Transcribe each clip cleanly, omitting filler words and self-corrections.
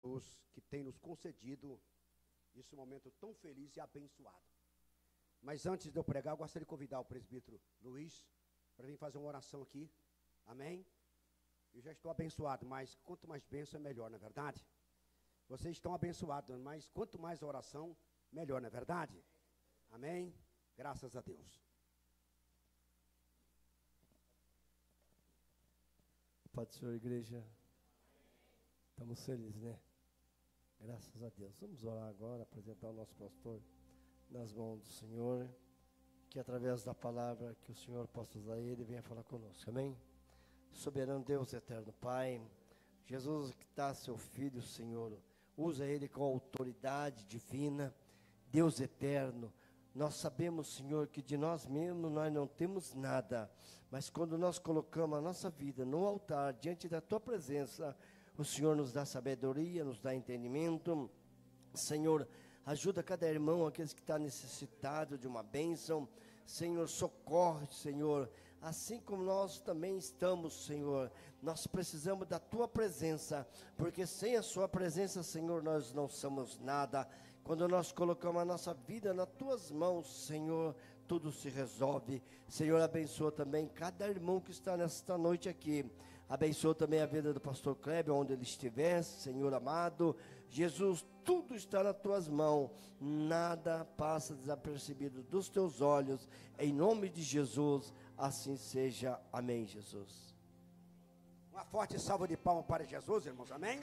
Deus que tem nos concedido esse momento tão feliz e abençoado. Mas antes de eu pregar, eu gostaria de convidar o presbítero Luiz para vir fazer uma oração aqui. Amém? Eu já estou abençoado, mas quanto mais bênção é melhor, não é verdade? Vocês estão abençoados, mas quanto mais oração, melhor, não é verdade? Amém? Graças a Deus. Pode ser, igreja. Estamos felizes, né? Graças a Deus. Vamos orar agora, apresentar o nosso pastor nas mãos do Senhor, que através da palavra que o Senhor possa usar ele, venha falar conosco. Amém? Soberano Deus, eterno Pai, Jesus que está seu Filho, Senhor, usa ele com autoridade divina. Deus eterno, nós sabemos, Senhor, que de nós mesmos nós não temos nada, mas quando nós colocamos a nossa vida no altar, diante da Tua presença, o Senhor nos dá sabedoria, nos dá entendimento. Senhor, ajuda cada irmão, aqueles que estão necessitados de uma bênção. Senhor, socorre, Senhor, assim como nós também estamos, Senhor, nós precisamos da Tua presença, porque sem a Sua presença, Senhor, nós não somos nada. Quando nós colocamos a nossa vida nas Tuas mãos, Senhor, tudo se resolve. Senhor, abençoa também cada irmão que está nesta noite aqui. Abençoa também a vida do pastor Kleber, onde ele estiver, Senhor amado. Jesus, tudo está nas Tuas mãos, nada passa desapercebido dos Teus olhos. Em nome de Jesus, assim seja. Amém, Jesus. Uma forte salva de palmas para Jesus, irmãos, amém?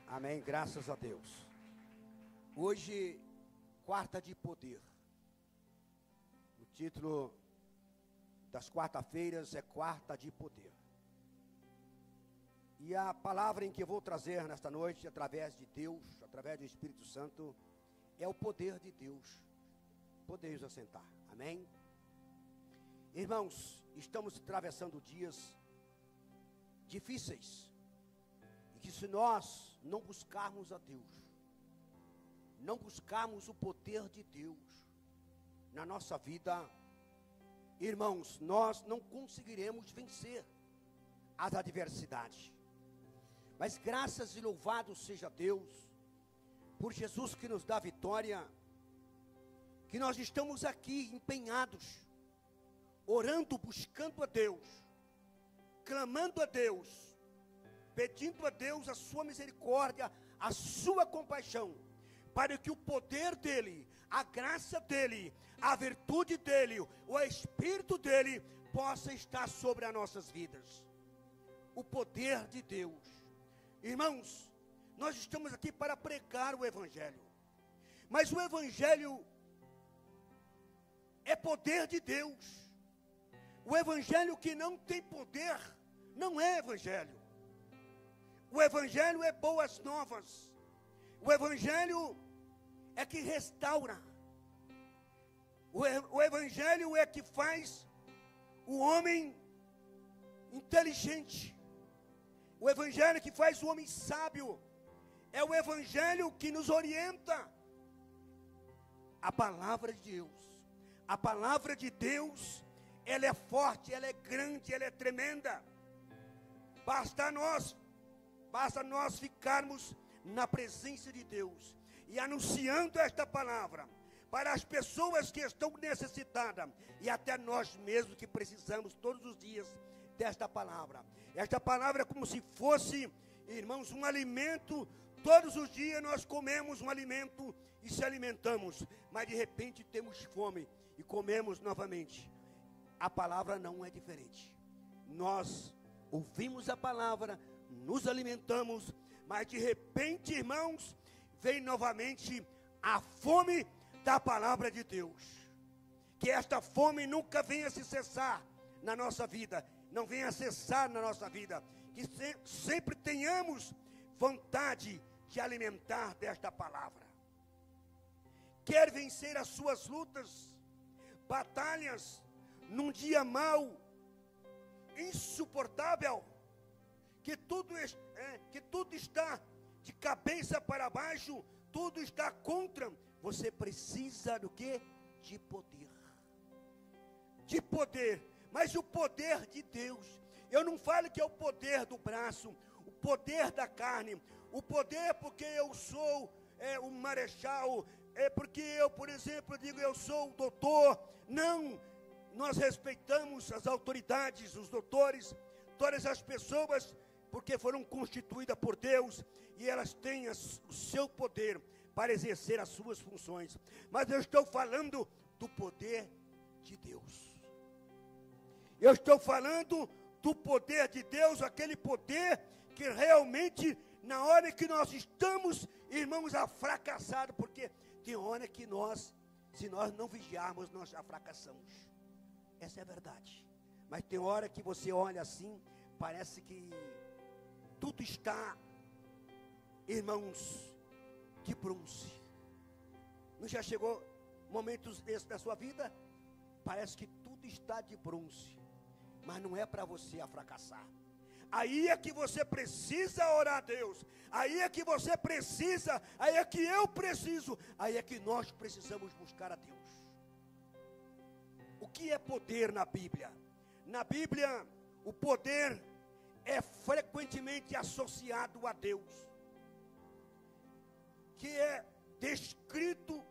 Amém, graças a Deus. Hoje, quarta de poder. O título das quarta-feiras é quarta de poder. E a palavra em que eu vou trazer nesta noite, através de Deus, através do Espírito Santo, é o poder de Deus. Podeis assentar, amém? Irmãos, estamos atravessando dias difíceis. E que se nós não buscarmos a Deus, não buscarmos o poder de Deus na nossa vida, irmãos, nós não conseguiremos vencer as adversidades. Mas graças e louvado seja Deus, por Jesus que nos dá vitória, que nós estamos aqui empenhados, orando, buscando a Deus, clamando a Deus, pedindo a Deus a sua misericórdia, a sua compaixão, para que o poder dEle, a graça dEle, a virtude dEle, o Espírito dEle, possa estar sobre as nossas vidas. O poder de Deus. Irmãos, nós estamos aqui para pregar o Evangelho, mas o Evangelho é poder de Deus. O Evangelho que não tem poder, não é Evangelho. O Evangelho é boas novas. O Evangelho é que restaura. O Evangelho é que faz o homem inteligente. O Evangelho que faz o homem sábio. É o Evangelho que nos orienta. A palavra de Deus. A palavra de Deus, ela é forte, ela é grande, ela é tremenda. Basta nós ficarmos na presença de Deus e anunciando esta palavra para as pessoas que estão necessitadas e até nós mesmos que precisamos todos os dias desta palavra. Esta palavra é como se fosse, irmãos, um alimento. Todos os dias nós comemos um alimento e se alimentamos, mas de repente temos fome e comemos novamente. A palavra não é diferente. Nós ouvimos a palavra, nos alimentamos, mas de repente, irmãos, vem novamente a fome da palavra de Deus. Que esta fome nunca venha se cessar na nossa vida, não venha cessar na nossa vida, que sempre tenhamos vontade de alimentar desta palavra. Quer vencer as suas lutas, batalhas, num dia mau, insuportável, que tudo está de cabeça para baixo, tudo está contra, você precisa do quê? De poder. De poder, mas o poder de Deus. Eu não falo que é o poder do braço, o poder da carne, o poder porque eu sou um marechal, porque eu, por exemplo, digo eu sou o doutor. Não, nós respeitamos as autoridades, os doutores, todas as pessoas, porque foram constituídas por Deus e elas têm o seu poder para exercer as suas funções. Mas eu estou falando do poder de Deus. Eu estou falando do poder de Deus, aquele poder que realmente, na hora que nós estamos, irmãos, fracassados, porque tem hora que nós, se nós não vigiarmos, nós já fracassamos. Essa é a verdade. Mas tem hora que você olha assim, parece que tudo está, irmãos, de bronze. Não já chegou momentos desses da sua vida? Parece que tudo está de bronze. Mas não é para você fracassar. Aí é que você precisa orar a Deus. Aí é que você precisa, aí é que eu preciso, aí é que nós precisamos buscar a Deus. O que é poder na Bíblia? Na Bíblia, o poder é frequentemente associado a Deus, que é descrito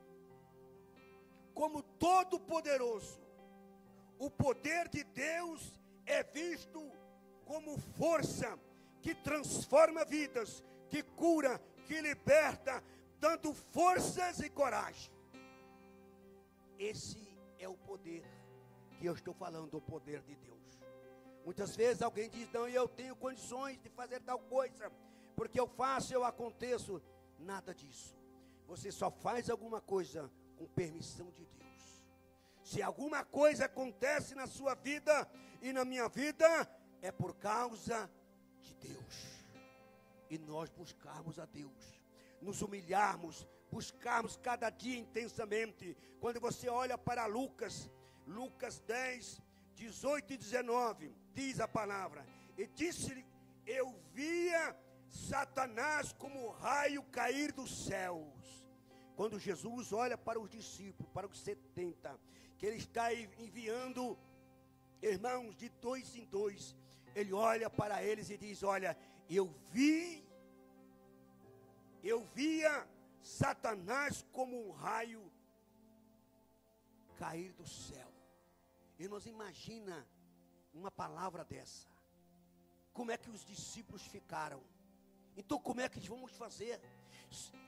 como todo-poderoso. O poder de Deus é visto como força que transforma vidas, que cura, que liberta, dando forças e coragem. Esse é o poder que eu estou falando, o poder de Deus. Muitas vezes alguém diz, não, eu tenho condições de fazer tal coisa, porque eu faço, eu aconteço. Nada disso. Você só faz alguma coisa com permissão de Deus. Se alguma coisa acontece na sua vida e na minha vida, é por causa de Deus. E nós buscarmos a Deus, nos humilharmos, buscarmos cada dia intensamente. Quando você olha para Lucas 10, 18 e 19, diz a palavra: e disse-lhe, eu via Satanás como raio cair dos céus. Quando Jesus olha para os discípulos, para os 70, que ele está enviando, irmãos, de 2 em 2, ele olha para eles e diz, olha, eu via Satanás como um raio cair do céu. E nós imagina uma palavra dessa. Como é que os discípulos ficaram? Então como é que vamos fazer?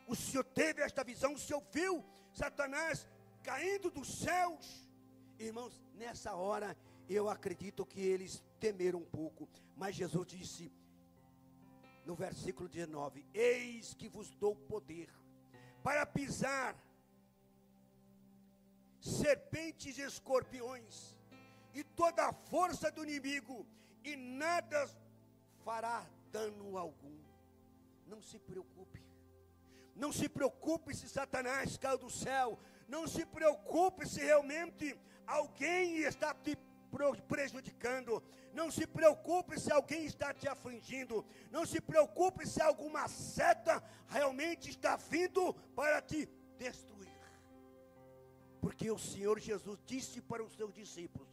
O Senhor teve esta visão, o Senhor viu Satanás caindo dos céus. Irmãos, nessa hora eu acredito que eles temeram um pouco. Mas Jesus disse no versículo 19, eis que vos dou poder para pisar serpentes e escorpiões e toda a força do inimigo, e nada fará dano algum. Não se preocupe. Não se preocupe se Satanás caiu do céu. Não se preocupe se realmente alguém está te prejudicando. Não se preocupe se alguém está te afligindo. Não se preocupe se alguma seta realmente está vindo para te destruir. Porque o Senhor Jesus disse para os seus discípulos,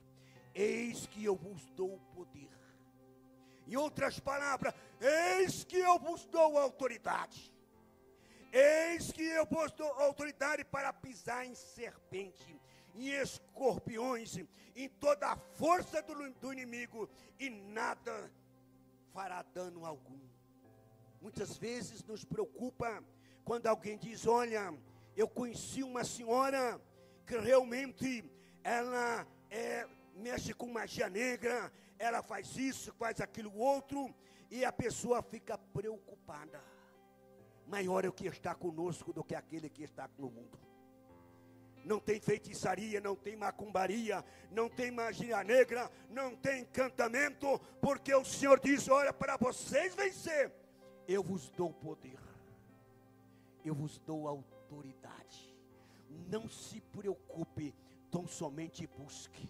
eis que eu vos dou o poder. Em outras palavras, eis que eu vos dou autoridade. Eis que eu vos dou autoridade para pisar em serpente, em escorpiões, em toda a força do inimigo, e nada fará dano algum. Muitas vezes nos preocupa quando alguém diz, olha, eu conheci uma senhora que realmente ela mexe com magia negra, ela faz isso, faz aquilo outro, e a pessoa fica preocupada. Maior é o que está conosco do que aquele que está no mundo. Não tem feitiçaria, não tem macumbaria, não tem magia negra, não tem encantamento, porque o Senhor diz, olha, para vocês vencer, eu vos dou poder, eu vos dou autoridade. Não se preocupe, tão somente busque,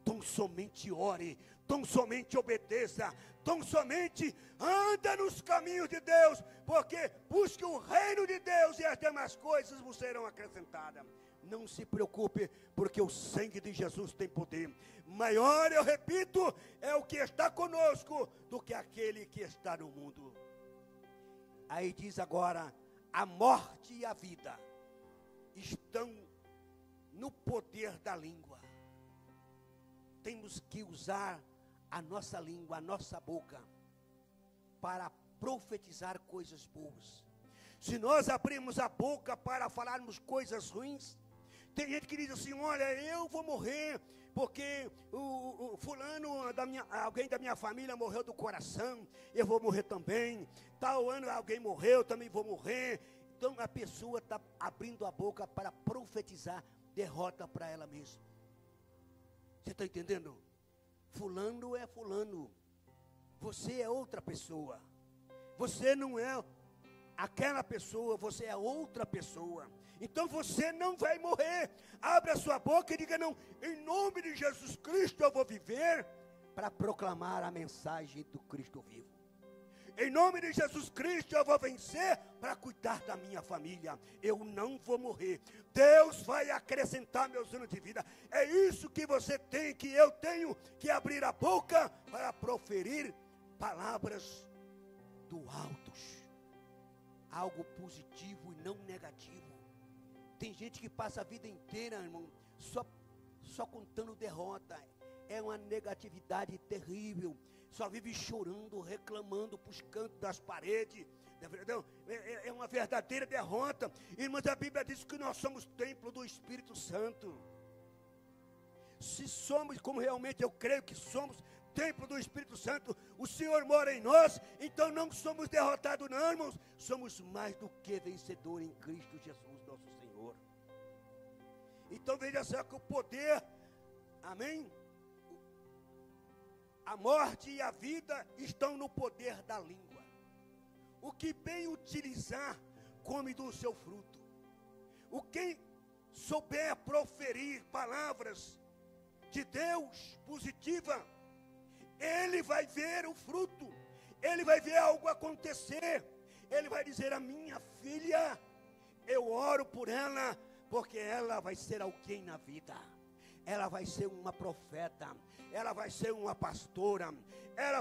tão somente ore, tão somente obedeça, tão somente anda nos caminhos de Deus, porque busque o reino de Deus e as demais coisas vos serão acrescentadas. Não se preocupe, porque o sangue de Jesus tem poder. Maior, eu repito, é o que está conosco do que aquele que está no mundo. Aí diz agora, a morte e a vida estão no poder da língua. Temos que usar a nossa língua, a nossa boca, para profetizar coisas boas. Se nós abrirmos a boca para falarmos coisas ruins, tem gente que diz assim, olha, eu vou morrer, porque o fulano, alguém da minha família morreu do coração, eu vou morrer também. Tal ano alguém morreu, também vou morrer. Então a pessoa está abrindo a boca para profetizar derrota para ela mesma. Você está entendendo? Fulano é fulano. Você é outra pessoa. Você não é aquela pessoa, você é outra pessoa. Então você não vai morrer. Abra a sua boca e diga, não, em nome de Jesus Cristo eu vou viver para proclamar a mensagem do Cristo vivo. Em nome de Jesus Cristo eu vou vencer para cuidar da minha família. Eu não vou morrer. Deus vai acrescentar meus anos de vida. É isso que você tem, que eu tenho que abrir a boca para proferir palavras do alto. Algo positivo e não negativo. Tem gente que passa a vida inteira, irmão, só contando derrota. É uma negatividade terrível. Só vive chorando, reclamando para os cantos das paredes. É uma verdadeira derrota. Irmãos, a Bíblia diz que nós somos templo do Espírito Santo. Se somos, como realmente eu creio que somos, templo do Espírito Santo, o Senhor mora em nós, então não somos derrotados não, irmãos. Somos mais do que vencedores em Cristo Jesus, nosso Senhor. Então veja só que o poder, amém? A morte e a vida estão no poder da língua. O que bem utilizar, come do seu fruto. O quem souber proferir palavras de Deus positiva, ele vai ver o fruto, ele vai ver algo acontecer, ele vai dizer, a minha filha, eu oro por ela, porque ela vai ser alguém na vida, ela vai ser uma profeta, ela vai ser uma pastora, ela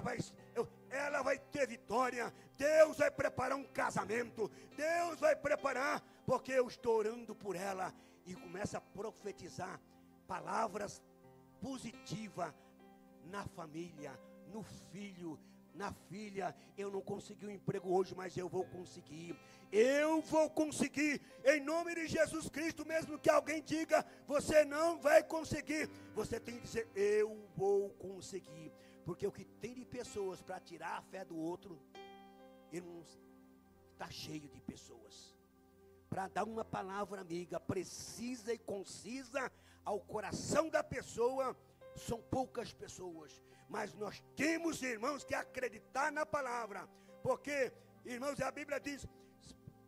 vai ter vitória, Deus vai preparar um casamento, Deus vai preparar, porque eu estou orando por ela, e começa a profetizar palavras positivas, na família, no filho, na filha. Eu não consegui um emprego hoje, mas eu vou conseguir. Eu vou conseguir, em nome de Jesus Cristo. Mesmo que alguém diga, você não vai conseguir, você tem que dizer, eu vou conseguir. Porque o que tem de pessoas para tirar a fé do outro, irmãos, está cheio de pessoas. Para dar uma palavra amiga, precisa e concisa ao coração da pessoa. São poucas pessoas, mas nós temos, irmãos, que acreditar na palavra, porque, irmãos, a Bíblia diz,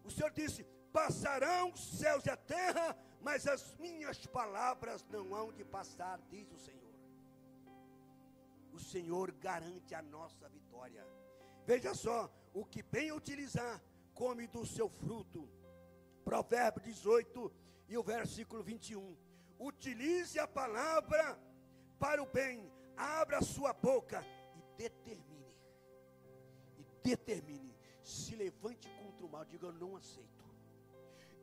o Senhor disse, passarão os céus e a terra, mas as minhas palavras não hão de passar, diz o Senhor. O Senhor garante a nossa vitória. Veja só, o que bem utilizar, come do seu fruto. Provérbio 18 e o versículo 21. Utilize a palavra para o bem, abra a sua boca e determine, se levante contra o mal, diga, eu não aceito.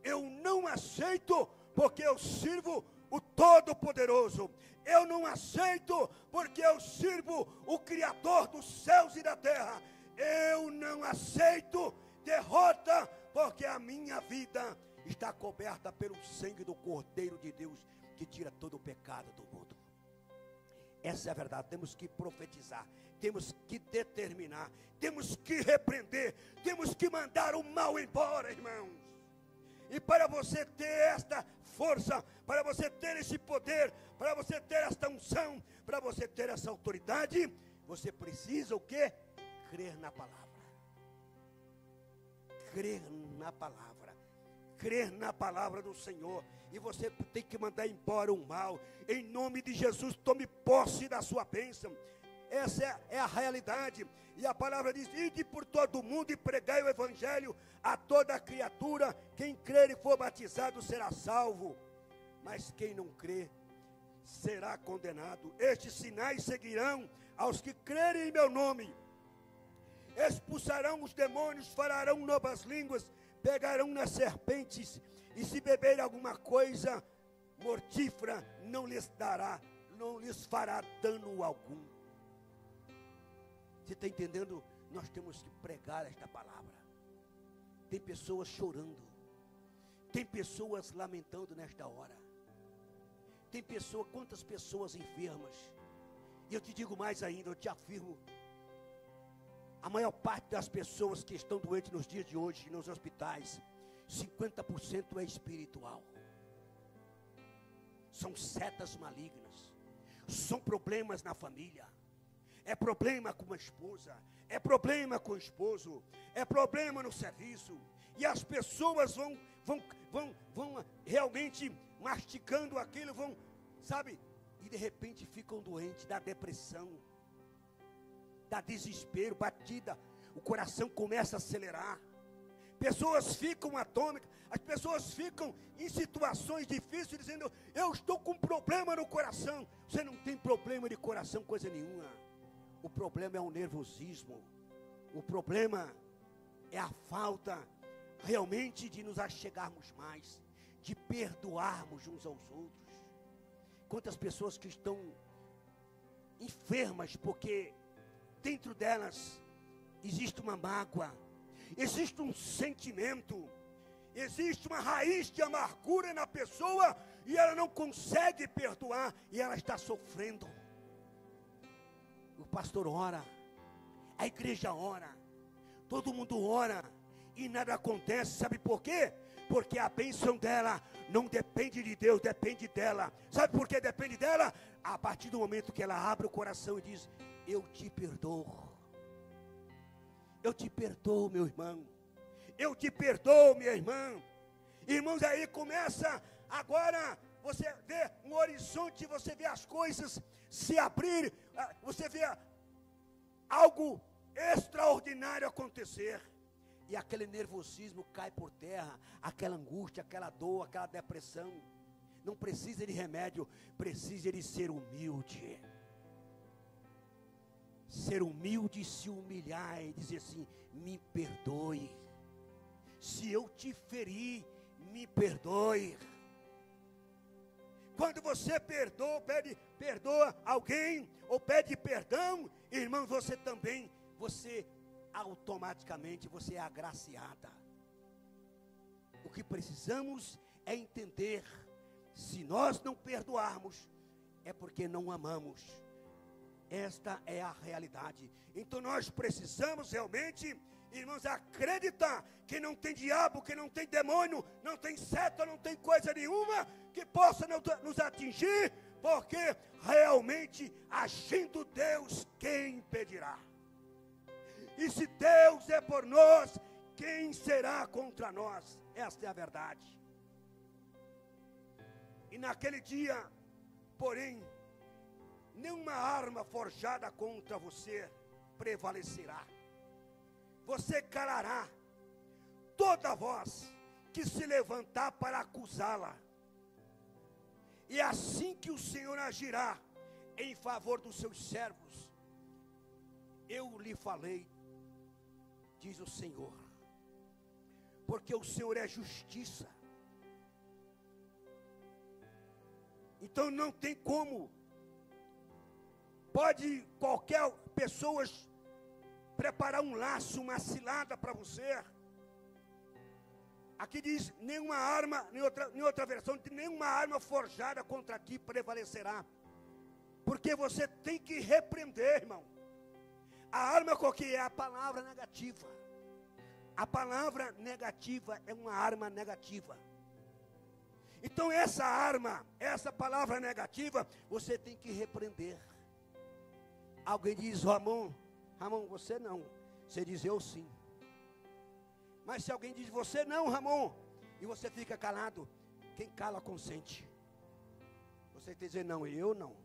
Eu não aceito, porque eu sirvo o Todo-Poderoso. Eu não aceito, porque eu sirvo o Criador dos céus e da terra. Eu não aceito derrota, porque a minha vida está coberta pelo sangue do Cordeiro de Deus, que tira todo o pecado do mundo. Essa é a verdade. Temos que profetizar, temos que determinar, temos que repreender, temos que mandar o mal embora, irmãos. E para você ter esta força, para você ter esse poder, para você ter esta unção, para você ter essa autoridade, você precisa o quê? Crer na palavra. Crer na palavra. Crer na palavra do Senhor. E você tem que mandar embora o mal. Em nome de Jesus, tome posse da sua bênção. Essa é a realidade. E a palavra diz, ide por todo o mundo e pregai o evangelho a toda criatura. Quem crer e for batizado será salvo. mas quem não crê será condenado. Estes sinais seguirão aos que crerem em meu nome. Expulsarão os demônios, falarão novas línguas, pegarão nas serpentes, e se beberem alguma coisa mortífera, não lhes fará dano algum. Você está entendendo? Nós temos que pregar esta palavra. Tem pessoas chorando, tem pessoas lamentando nesta hora, tem pessoas, quantas pessoas enfermas, e eu te digo mais ainda, eu te afirmo, a maior parte das pessoas que estão doentes nos dias de hoje, nos hospitais, 50% é espiritual, são setas malignas, são problemas na família, é problema com a esposa, é problema com o esposo, é problema no serviço, e as pessoas vão realmente mastigando aquilo, sabe, e de repente ficam doentes, dá depressão, dá desespero, batida, o coração começa a acelerar, pessoas ficam atômicas, as pessoas ficam em situações difíceis, dizendo, eu estou com problema no coração. Você não tem problema de coração, coisa nenhuma. O problema é o nervosismo, o problema é a falta realmente de nos achegarmos mais, de perdoarmos uns aos outros. Quantas pessoas que estão enfermas porque dentro delas existe uma mágoa, existe um sentimento, existe uma raiz de amargura na pessoa e ela não consegue perdoar e ela está sofrendo. O pastor ora, a igreja ora, todo mundo ora e nada acontece, sabe por quê? Porque a bênção dela não depende de Deus, depende dela. Sabe por que depende dela? A partir do momento que ela abre o coração e diz, eu te perdoo. Eu te perdoo, meu irmão. Eu te perdoo, minha irmã. Irmãos, aí começa agora, você vê um horizonte, você vê as coisas se abrir, você vê algo extraordinário acontecer. E aquele nervosismo cai por terra, aquela angústia, aquela dor, aquela depressão. Não precisa de remédio, precisa de ser humilde. Ser humilde, se humilhar e dizer assim, me perdoe. Se eu te feri, me perdoe. Quando você perdoa alguém, ou pede perdão, irmão, você também, automaticamente você é agraciada. O que precisamos é entender, se nós não perdoarmos, é porque não amamos. Esta é a realidade. Então nós precisamos realmente, irmãos, acreditar que não tem diabo, que não tem demônio, não tem seta, não tem coisa nenhuma que possa nos atingir, porque realmente agindo Deus, quem impedirá? E se Deus é por nós, quem será contra nós? Esta é a verdade. E naquele dia, porém, nenhuma arma forjada contra você prevalecerá. Você calará toda voz que se levantar para acusá-la. E assim que o Senhor agirá em favor dos seus servos, eu lhe falei, diz o Senhor, porque o Senhor é justiça. Então não tem como, pode qualquer pessoa preparar um laço, uma cilada para você. Aqui diz, nenhuma arma, em outra versão, nenhuma arma forjada contra ti prevalecerá. Porque você tem que repreender, irmão. A arma qual que é? A palavra negativa. A palavra negativa é uma arma negativa. Então essa arma, essa palavra negativa, você tem que repreender. Alguém diz, Ramon, você não. Você diz, eu sim. Mas se alguém diz, você não, Ramon, e você fica calado, quem cala consente. Você tem que dizer, não, eu não.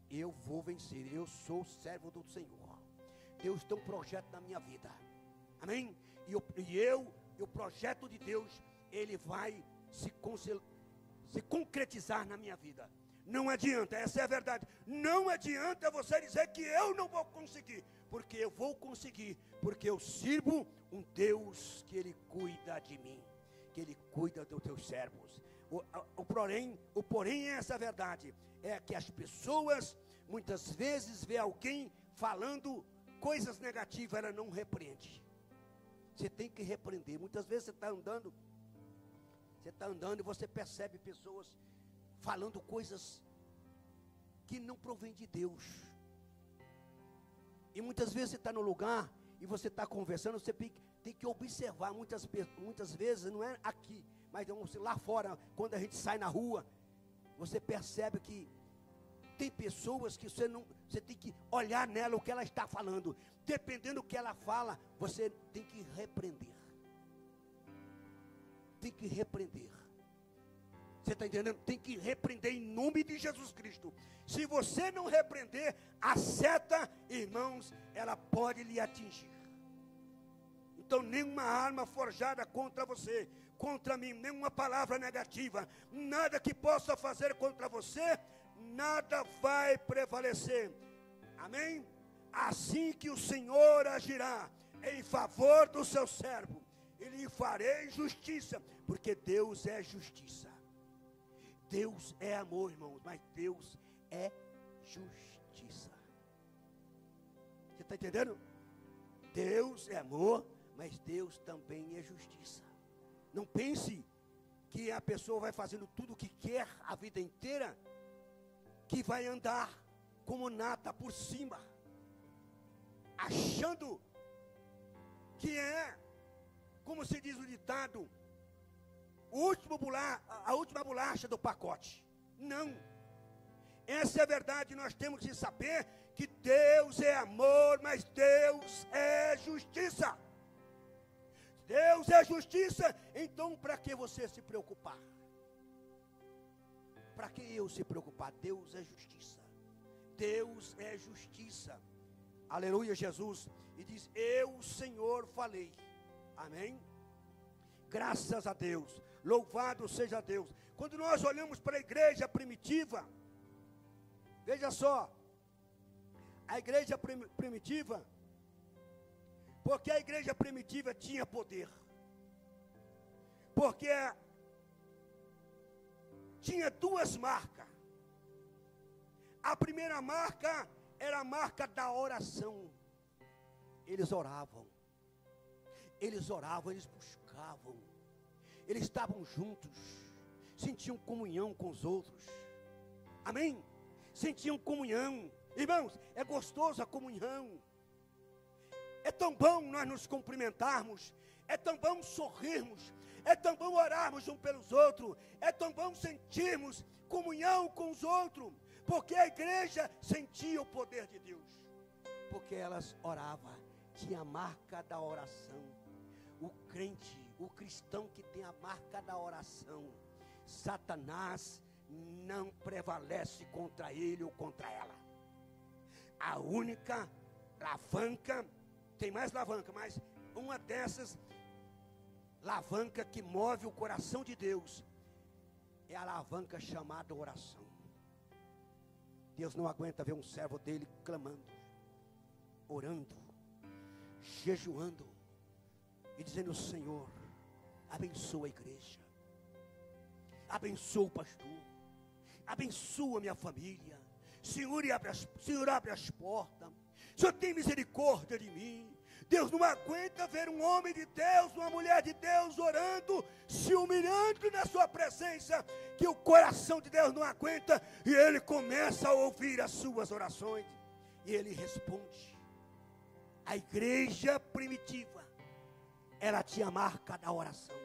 Eu vou vencer, eu sou servo do Senhor. Deus tem um projeto na minha vida. Amém? E o projeto de Deus, ele vai se concretizar na minha vida. Não adianta, essa é a verdade. Não adianta você dizer que eu não vou conseguir, porque eu vou conseguir, porque eu sirvo um Deus que Ele cuida de mim, que Ele cuida dos teus servos. O porém é essa verdade, é que as pessoas muitas vezes vê alguém falando coisas negativas, ela não repreende. Você tem que repreender. Muitas vezes você está andando e você percebe pessoas falando coisas que não provém de Deus. E muitas vezes você está no lugar e você está conversando, você tem que observar muitas vezes, não é aqui, mas lá fora, quando a gente sai na rua, você percebe que tem pessoas que você tem que olhar nela o que ela está falando. Dependendo do que ela fala, você tem que repreender. Tem que repreender. Você está entendendo? Tem que repreender em nome de Jesus Cristo. Se você não repreender, a seta, irmãos, ela pode lhe atingir. Então, nenhuma arma forjada contra você, contra mim, nenhuma palavra negativa, nada que possa fazer contra você, nada vai prevalecer. Amém? Assim que o Senhor agirá em favor do seu servo, e lhe farei justiça, porque Deus é justiça. Deus é amor, irmãos, mas Deus é justiça. Você está entendendo? Deus é amor, mas Deus também é justiça. Não pense que a pessoa vai fazendo tudo o que quer a vida inteira, que vai andar como nata por cima, achando que é, como se diz o ditado, a última bolacha do pacote. Não. Essa é a verdade. Nós temos que saber que Deus é amor, mas Deus é justiça. Deus é justiça. Então, para que você se preocupar? Para que eu se preocupar? Deus é justiça. Deus é justiça. Aleluia, Jesus. E diz: eu, Senhor, falei. Amém? Graças a Deus. Louvado seja Deus. Quando nós olhamos para a igreja primitiva, veja só, a igreja primitiva, porque a igreja primitiva tinha poder, porque tinha duas marcas. A primeira marca era a marca da oração. Eles oravam, eles buscavam, eles estavam juntos, sentiam comunhão com os outros. Amém? Sentiam comunhão. Irmãos, é gostoso a comunhão. É tão bom nós nos cumprimentarmos, é tão bom sorrirmos, é tão bom orarmos uns pelos outros, é tão bom sentirmos comunhão com os outros, porque a igreja sentia o poder de Deus, porque elas oravam, tinha a marca da oração. O crente, o cristão que tem a marca da oração, Satanás não prevalece contra ele ou contra ela. A única alavanca, tem mais alavanca, mas uma dessas alavanca que move o coração de Deus é a alavanca chamada oração. Deus não aguenta ver um servo dele clamando, orando, jejuando e dizendo: Senhor, abençoa a igreja, abençoa o pastor, abençoa a minha família, Senhor, abre as portas, Senhor, tem misericórdia de mim. Deus não aguenta ver um homem de Deus, uma mulher de Deus orando, se humilhando na sua presença, que o coração de Deus não aguenta, e ele começa a ouvir as suas orações, e ele responde. A igreja primitiva, ela tinha a marca da oração.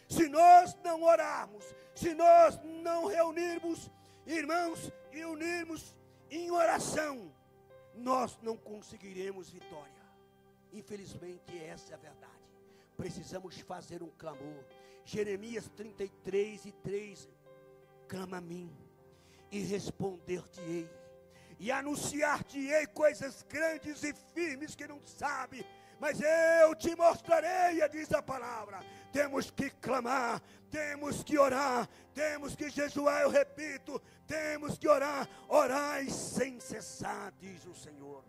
Se nós não orarmos, se nós não reunirmos, irmãos, e unirmos em oração, nós não conseguiremos vitória. Infelizmente, essa é a verdade. Precisamos fazer um clamor. Jeremias 33:3: clama a mim e responder-te-ei, e anunciar-te-ei coisas grandes e firmes que não sabe, mas eu te mostrarei, diz a palavra. Temos que clamar, temos que orar, temos que jejuar, eu repito, temos que orar, orai sem cessar, diz o Senhor.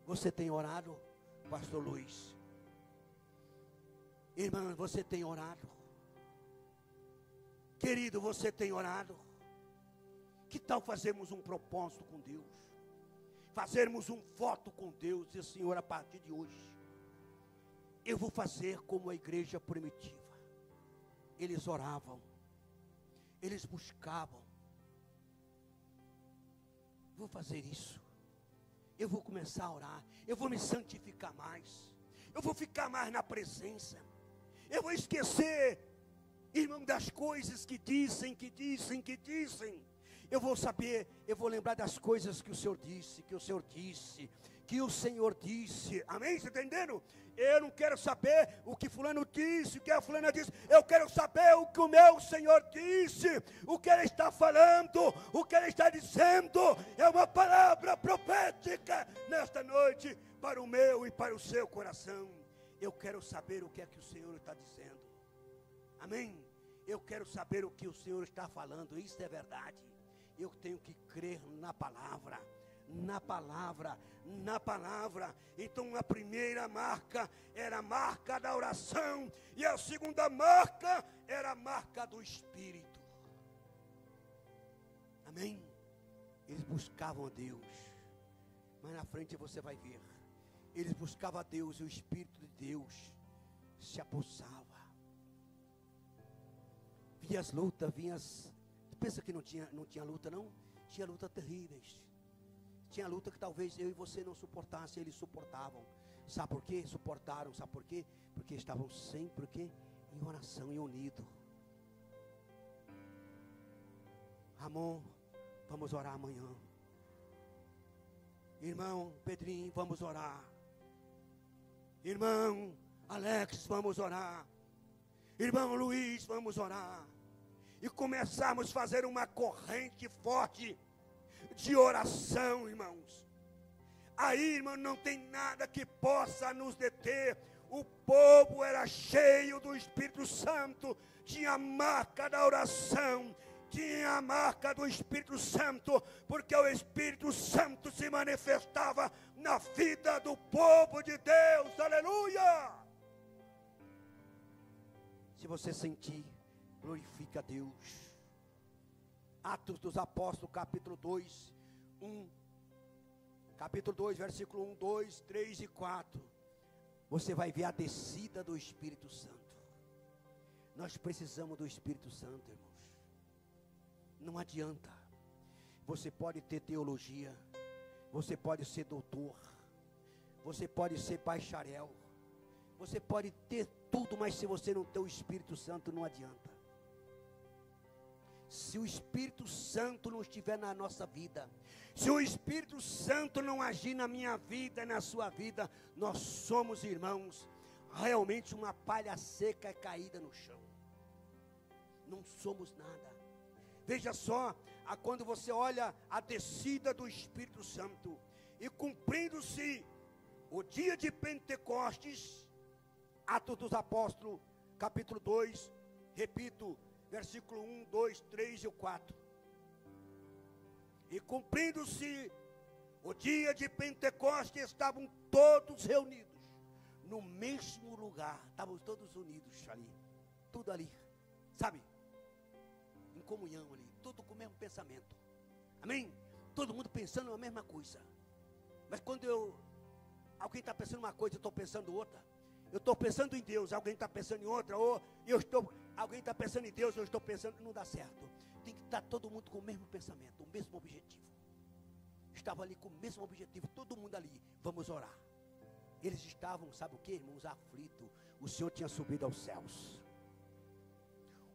Você tem orado, pastor Luiz? Irmã, você tem orado? Querido, você tem orado? Que tal fazermos um propósito com Deus? Fazermos um voto com Deus, dizer, Senhor, a partir de hoje, eu vou fazer como a igreja primitiva. Eles oravam, eles buscavam. Vou fazer isso. Eu vou começar a orar, eu vou me santificar mais, eu vou ficar mais na presença, eu vou esquecer, irmão, das coisas que dizem. Eu vou saber, eu vou lembrar das coisas que o Senhor disse, que o Senhor disse, amém? Você está entendendo? Eu não quero saber o que fulano disse, o que a fulana disse, eu quero saber o que o meu Senhor disse, o que Ele está falando, o que Ele está dizendo, é uma palavra profética nesta noite, para o meu e para o seu coração. Eu quero saber o que é que o Senhor está dizendo, amém? Eu quero saber o que o Senhor está falando, isso é verdade. Eu tenho que crer na palavra, na palavra. Então a primeira marca era a marca da oração, e a segunda marca era a marca do Espírito, amém? Eles buscavam a Deus, mas na frente você vai ver, eles buscavam a Deus e o Espírito de Deus se apossava. Vinha as lutas, pensa que não tinha luta, não? Tinha lutas terríveis. Tinha luta que talvez eu e você não suportassem, eles suportavam. Sabe por quê? Suportaram, sabe por quê? Porque estavam sempre em oração e unidos. Ramon, vamos orar amanhã. Irmão Pedrinho, vamos orar. Irmão Alex, vamos orar. Irmão Luiz, vamos orar. E começarmos a fazer uma corrente forte de oração, irmãos. Aí, irmão, não tem nada que possa nos deter. O povo era cheio do Espírito Santo, tinha a marca da oração, tinha a marca do Espírito Santo, porque o Espírito Santo se manifestava na vida do povo de Deus, aleluia! Se você sentir, glorifica a Deus. Atos dos Apóstolos, capítulo 2, capítulo 2, versículo 1, 2, 3 e 4. Você vai ver a descida do Espírito Santo. Nós precisamos do Espírito Santo, irmãos. Não adianta. Você pode ter teologia, você pode ser doutor, você pode ser bacharel, você pode ter tudo, mas se você não ter o Espírito Santo, não adianta. Se o Espírito Santo não estiver na nossa vida, se o Espírito Santo não agir na minha vida e na sua vida, nós somos, irmãos, realmente uma palha seca caída no chão. Não somos nada. Veja só, quando você olha a descida do Espírito Santo, e cumprindo-se o dia de Pentecostes, Atos dos Apóstolos, capítulo 2, repito, versículo 1, 2, 3 e o 4. E cumprindo-se o dia de Pentecostes, estavam todos reunidos no mesmo lugar. Estavam todos unidos ali, tudo ali, sabe? Em comunhão ali, tudo com o mesmo pensamento. Amém? Todo mundo pensando a mesma coisa. Mas quando alguém está pensando uma coisa, eu estou pensando outra. Eu estou pensando em Deus, alguém está pensando em outra, ou alguém está pensando em Deus, eu estou pensando, não dá certo. Tem que estar todo mundo com o mesmo pensamento, o mesmo objetivo. Estava ali com o mesmo objetivo, todo mundo ali, vamos orar. Eles estavam, sabe o que, irmãos, aflitos. O Senhor tinha subido aos céus.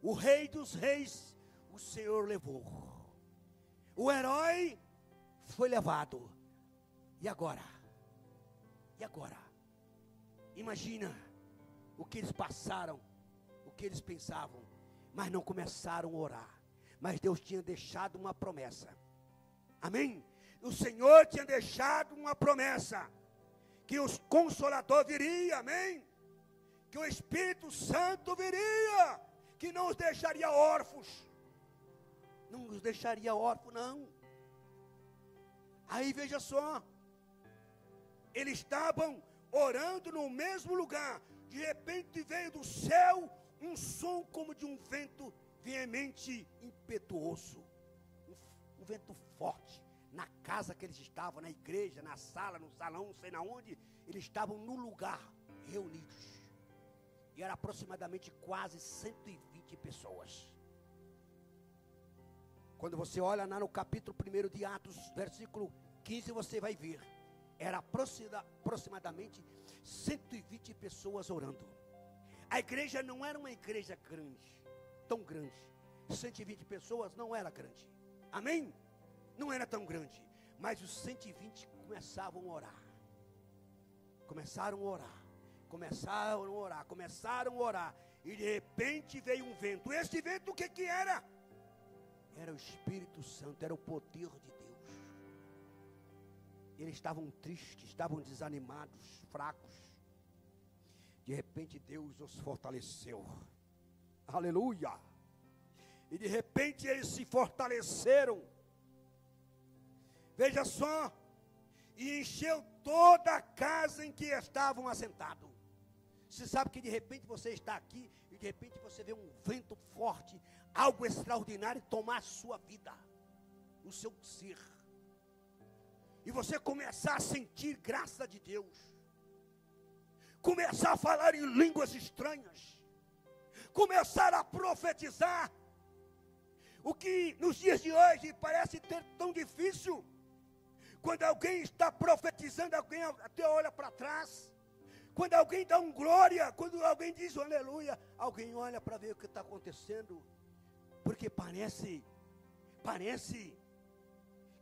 O Rei dos Reis, o Senhor levou. O herói foi levado. E agora? E agora? Imagina o que eles passaram, o que eles pensavam, mas não começaram a orar. Mas Deus tinha deixado uma promessa. Amém? o Senhor tinha deixado uma promessa, que o Consolador viria, amém? Que o Espírito Santo viria, que não os deixaria órfãos, não nos deixaria órfãos, não. Aí veja só, eles estavam orando no mesmo lugar, de repente veio do céu um som como de um vento veemente, impetuoso, um vento forte, na casa que eles estavam, na igreja, na sala, no salão, não sei na onde, eles estavam no lugar, reunidos, e era aproximadamente quase 120 pessoas. Quando você olha lá no capítulo 1 de Atos, versículo 15, você vai ver, era aproximadamente 120 pessoas orando. A igreja não era uma igreja grande, tão grande, 120 pessoas não era grande, amém? Não era tão grande, mas os 120 começaram a orar, e de repente veio um vento. Este vento o que era? Era o Espírito Santo, era o poder de Deus. Eles estavam tristes, estavam desanimados, fracos. De repente Deus os fortaleceu, aleluia, e de repente eles se fortaleceram, veja só, e encheu toda a casa em que estavam assentados. Você sabe que de repente você está aqui, e de repente você vê um vento forte, algo extraordinário tomar a sua vida, o seu ser, e você começar a sentir graça de Deus, começar a falar em línguas estranhas, começar a profetizar, o que nos dias de hoje parece ter tão difícil. Quando alguém está profetizando, alguém até olha para trás. Quando alguém dá um glória, quando alguém diz um aleluia, alguém olha para ver o que está acontecendo, porque parece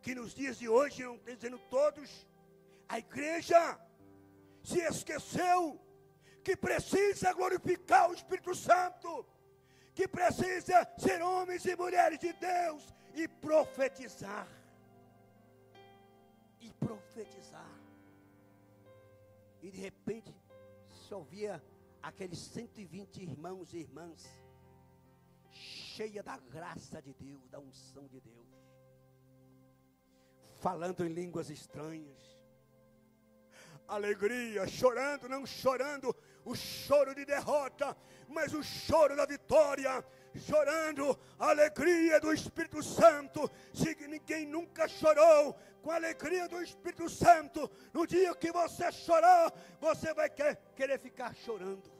que nos dias de hoje, não estou dizendo todos, a igreja se esqueceu que precisa glorificar o Espírito Santo, que precisa ser homens e mulheres de Deus e profetizar. E de repente se ouvia aqueles 120 irmãos e irmãs, cheia da graça de Deus, da unção de Deus, falando em línguas estranhas, alegria, chorando, não chorando o choro de derrota, mas o choro da vitória, chorando a alegria do Espírito Santo. Se ninguém nunca chorou com a alegria do Espírito Santo, no dia que você chorar, você vai querer ficar chorando,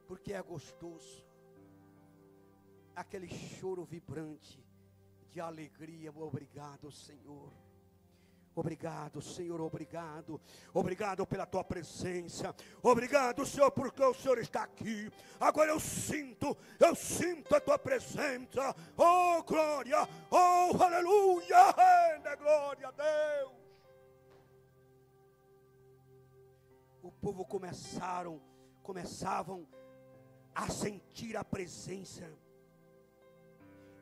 porque é gostoso, aquele choro vibrante de alegria. Obrigado, Senhor. Obrigado, Senhor, obrigado. Obrigado pela tua presença. Obrigado, Senhor, porque o Senhor está aqui. Agora eu sinto a tua presença. Oh, glória, oh, aleluia, glória a Deus. O povo começavam a sentir a presença,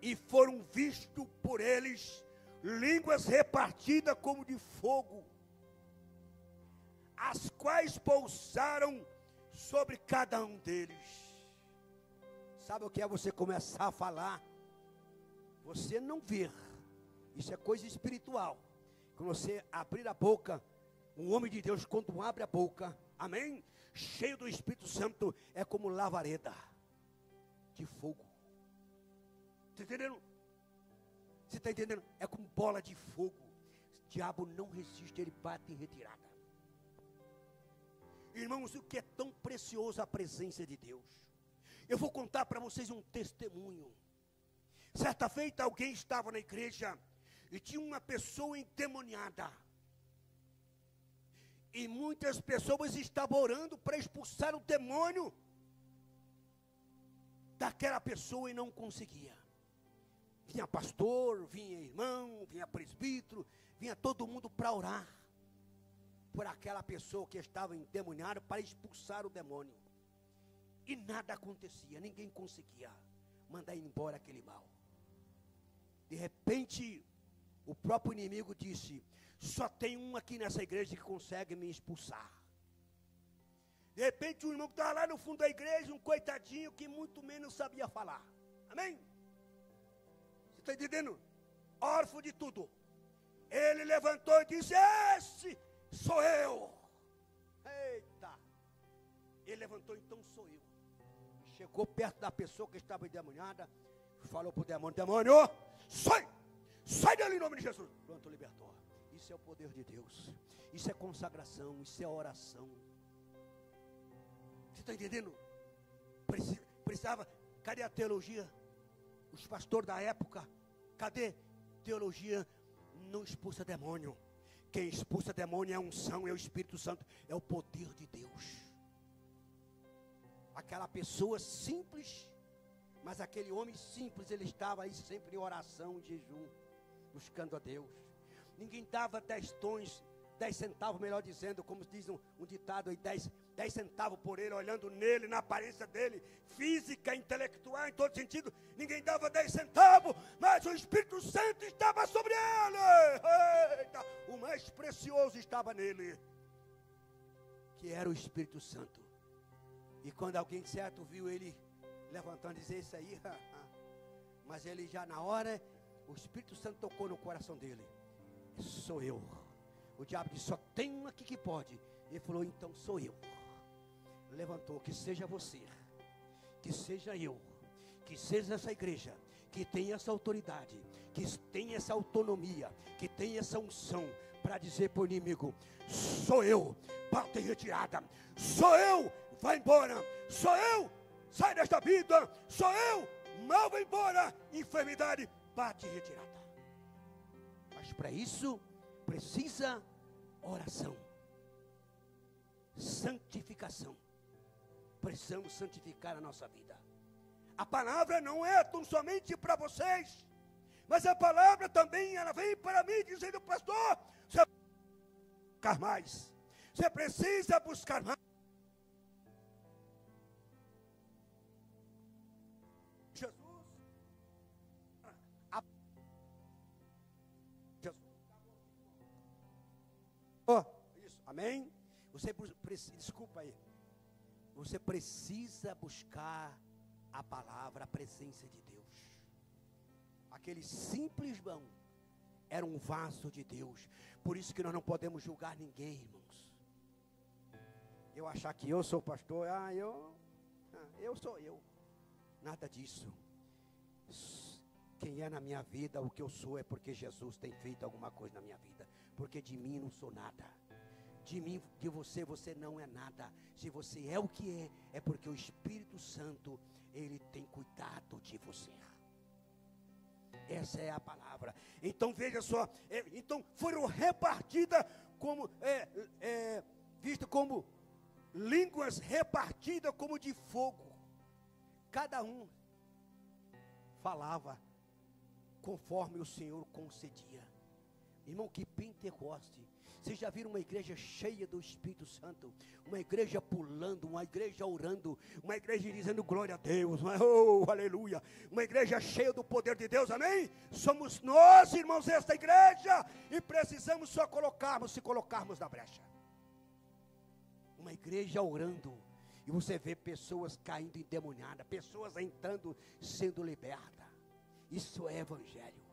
e foram vistos por eles línguas repartidas como de fogo, as quais pousaram sobre cada um deles. Sabe o que é você começar a falar? Você não ver, isso é coisa espiritual. Quando você abrir a boca, um homem de Deus, quando abre a boca, amém? Cheio do Espírito Santo, é como lavareda de fogo. Está entendendo? Você está entendendo? É como bola de fogo. O diabo não resiste, ele bate em retirada. Irmãos, o que é tão precioso a presença de Deus? Eu vou contar para vocês um testemunho. Certa feita alguém estava na igreja e tinha uma pessoa endemoniada. E muitas pessoas estavam orando para expulsar o demônio daquela pessoa e não conseguia. Vinha pastor, vinha irmão, vinha presbítero, vinha todo mundo para orar por aquela pessoa que estava endemoniada, para expulsar o demônio. E nada acontecia, ninguém conseguia mandar embora aquele mal. De repente, O próprio inimigo disse: só tem um aqui nessa igreja que consegue me expulsar. De repente, um irmão que estava lá no fundo da igreja, um coitadinho que muito menos sabia falar. Amém? Você está entendendo? Órfão de tudo. Ele levantou e disse: esse sou eu. Eita! Ele levantou, então sou eu. Chegou perto da pessoa que estava endemoniada, falou para o demônio: demônio, sai! Sai dali em nome de Jesus. Pronto, libertou. Isso é o poder de Deus. Isso é consagração, isso é oração. Você está entendendo? Precisava, cadê a teologia? Os pastores da época, cadê teologia? Não expulsa demônio. Quem expulsa demônio é a unção, é o Espírito Santo, é o poder de Deus. Aquela pessoa simples, mas aquele homem simples, ele estava aí sempre em oração, em jejum, buscando a Deus. Ninguém dava 10 tons, 10 centavos, melhor dizendo, como diz um ditado aí, 10 centavos por ele, olhando nele, na aparência dele, física, intelectual, em todo sentido. Ninguém dava 10 centavos, mas o Espírito Santo estava sobre ele. Eita, o mais precioso estava nele, que era o Espírito Santo. E quando alguém certo viu ele levantando e dizer isso aí, mas ele já na hora, o Espírito Santo tocou no coração dele: sou eu. O diabo disse: só tem um aqui que pode. Ele falou: então sou eu. Levantou: que seja você, que seja eu, que seja essa igreja, que tenha essa autoridade, que tenha essa autonomia, que tenha essa unção para dizer para o inimigo: sou eu, bata em retirada, sou eu, vai embora, sou eu, sai desta vida, sou eu, mal vai embora, enfermidade, bate em retirada. Mas para isso precisa oração, santificação. Precisamos santificar a nossa vida. A palavra não é tão somente para vocês, mas a palavra também, ela vem para mim dizendo: pastor, você precisa buscar mais. Você precisa buscar mais. Jesus. Isso, amém? Você precisa, desculpa aí. Você precisa buscar a palavra, a presença de Deus. Aquele simples pão era um vaso de Deus. Por isso que nós não podemos julgar ninguém, irmãos. Eu achar que eu sou pastor, eu sou eu. Nada disso. Quem é na minha vida, o que eu sou, é porque Jesus tem feito alguma coisa na minha vida. Porque de mim não sou nada. De mim, de você, você não é nada. Se você é o que é porque o Espírito Santo, ele tem cuidado de você. Essa é a palavra. Então veja só, então foram repartidas como, visto como línguas repartidas como de fogo. Cada um falava conforme o Senhor concedia. Irmão, que Pentecoste. Vocês já viram uma igreja cheia do Espírito Santo? Uma igreja pulando, uma igreja orando, uma igreja dizendo glória a Deus, oh, aleluia. Uma igreja cheia do poder de Deus, amém? Somos nós, irmãos, esta igreja, e precisamos só se colocarmos na brecha. Uma igreja orando, e você vê pessoas caindo endemoniadas, pessoas entrando, sendo libertas. Isso é evangelho.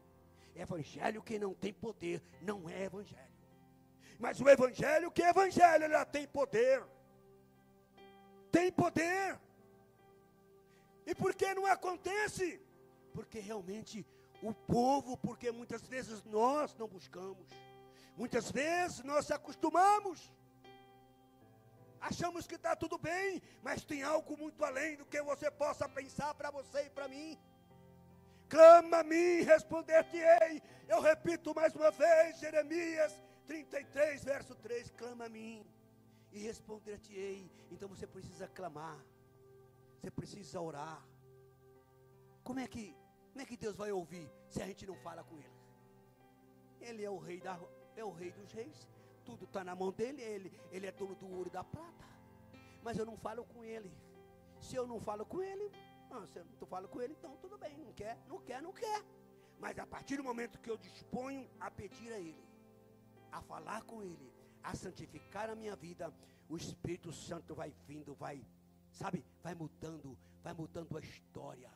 Evangelho que não tem poder, não é evangelho. Mas o evangelho, que evangelho, ela tem poder. Tem poder. E por que não acontece? Porque realmente o povo, porque muitas vezes nós não buscamos. Muitas vezes nós se acostumamos. Achamos que está tudo bem, mas tem algo muito além do que você possa pensar para você e para mim. Clama a mim, responder-te-ei. Eu repito mais uma vez, Jeremias 33, verso 3, clama a mim e responder-te-ei. Então você precisa clamar, você precisa orar. Como é que Deus vai ouvir se a gente não fala com Ele? Ele é o rei dos reis, tudo está na mão dele, ele é dono do ouro e da prata. Mas eu não falo com Ele. Se eu não falo com Ele, se eu não falo com Ele, então tudo bem, não quer. Mas a partir do momento que eu disponho a pedir a Ele, a falar com Ele, a santificar a minha vida, o Espírito Santo vai vindo, vai mudando a história,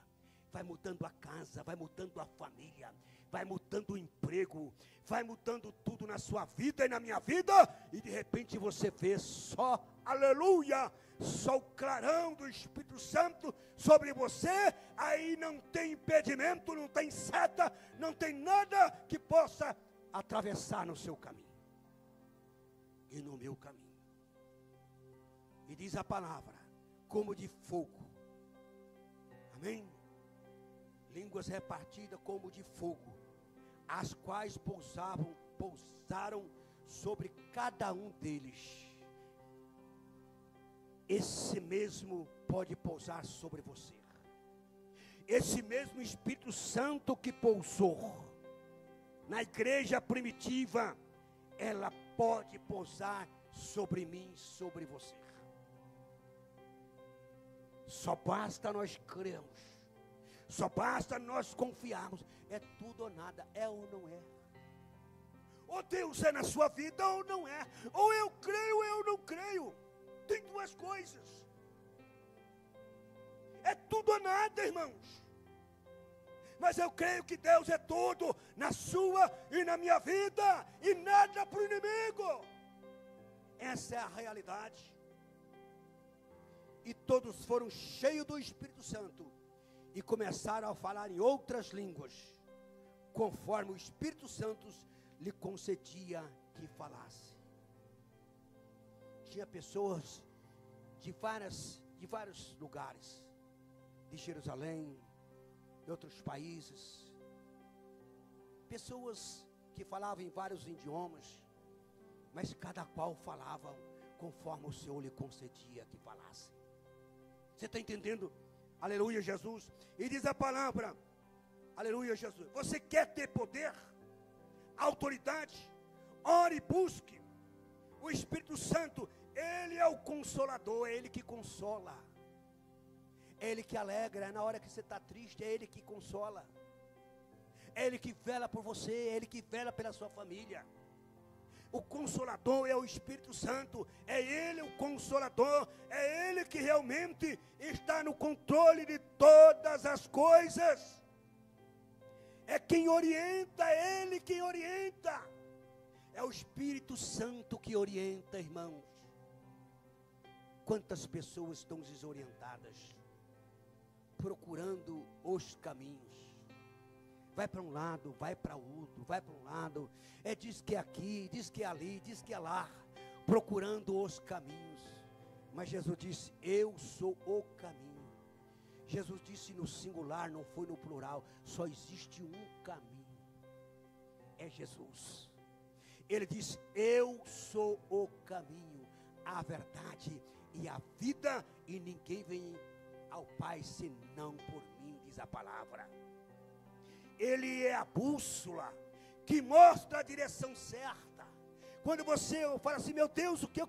vai mudando a casa, vai mudando a família, vai mudando o emprego, vai mudando tudo na sua vida e na minha vida, e de repente você vê só, aleluia, só o clarão do Espírito Santo sobre você. Aí não tem impedimento, não tem seta, não tem nada que possa atravessar no seu caminho e no meu caminho. E diz a palavra, como de fogo, amém? Línguas repartidas como de fogo, as quais pousaram sobre cada um deles. Esse mesmo pode pousar sobre você. Esse mesmo Espírito Santo que pousou na igreja primitiva, ela pode pousar sobre mim, sobre você. Só basta nós crermos, só basta nós confiarmos. É tudo ou nada, é ou não é. Ou Deus é na sua vida ou não é. Ou eu creio ou eu não creio. Tem duas coisas. É tudo ou nada, irmãos. Mas eu creio que Deus é tudo na sua e na minha vida, e nada para o inimigo. Essa é a realidade. E todos foram cheios do Espírito Santo e começaram a falar em outras línguas, conforme o Espírito Santo lhe concedia que falasse. Tinha pessoas de vários lugares, de Jerusalém, de outros países, pessoas que falavam em vários idiomas, mas cada qual falava conforme o Senhor lhe concedia que falasse. Você está entendendo? Aleluia, Jesus. E diz a palavra, aleluia, Jesus. Você quer ter poder, autoridade? Ore e busque. O Espírito Santo, Ele é o consolador, é Ele que consola. É Ele que alegra, na hora que você está triste, é Ele que consola. É Ele que vela por você, é Ele que vela pela sua família. O Consolador é o Espírito Santo, é Ele o Consolador, é Ele que realmente está no controle de todas as coisas. É quem orienta, é Ele quem orienta. É o Espírito Santo que orienta, irmãos. Quantas pessoas estão desorientadas, procurando os caminhos. Vai para um lado, vai para outro, vai para um lado, diz que é aqui, diz que é ali, diz que é lá, procurando os caminhos. Mas Jesus disse, eu sou o caminho. Jesus disse no singular, não foi no plural, só existe um caminho, é Jesus. Ele disse, eu sou o caminho, a verdade e a vida, e ninguém vem ao Pai senão por mim, diz a palavra. Ele é a bússola que mostra a direção certa. Quando você fala assim, meu Deus, o que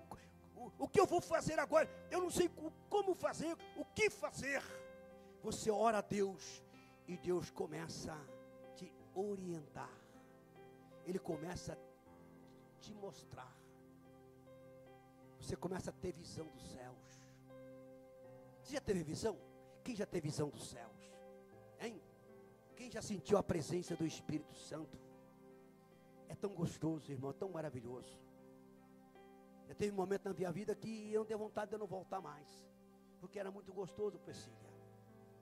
eu vou fazer agora? Eu não sei como fazer, o que fazer. Você ora a Deus e Deus começa a te orientar. Ele começa a te mostrar. Você começa a ter visão dos céus. Você já teve visão? Quem já teve visão dos céus? Hein? Quem já sentiu a presença do Espírito Santo? É tão gostoso, irmão, tão maravilhoso. Já teve um momento na minha vida que eu não dei vontade de eu não voltar mais, porque era muito gostoso, Priscila.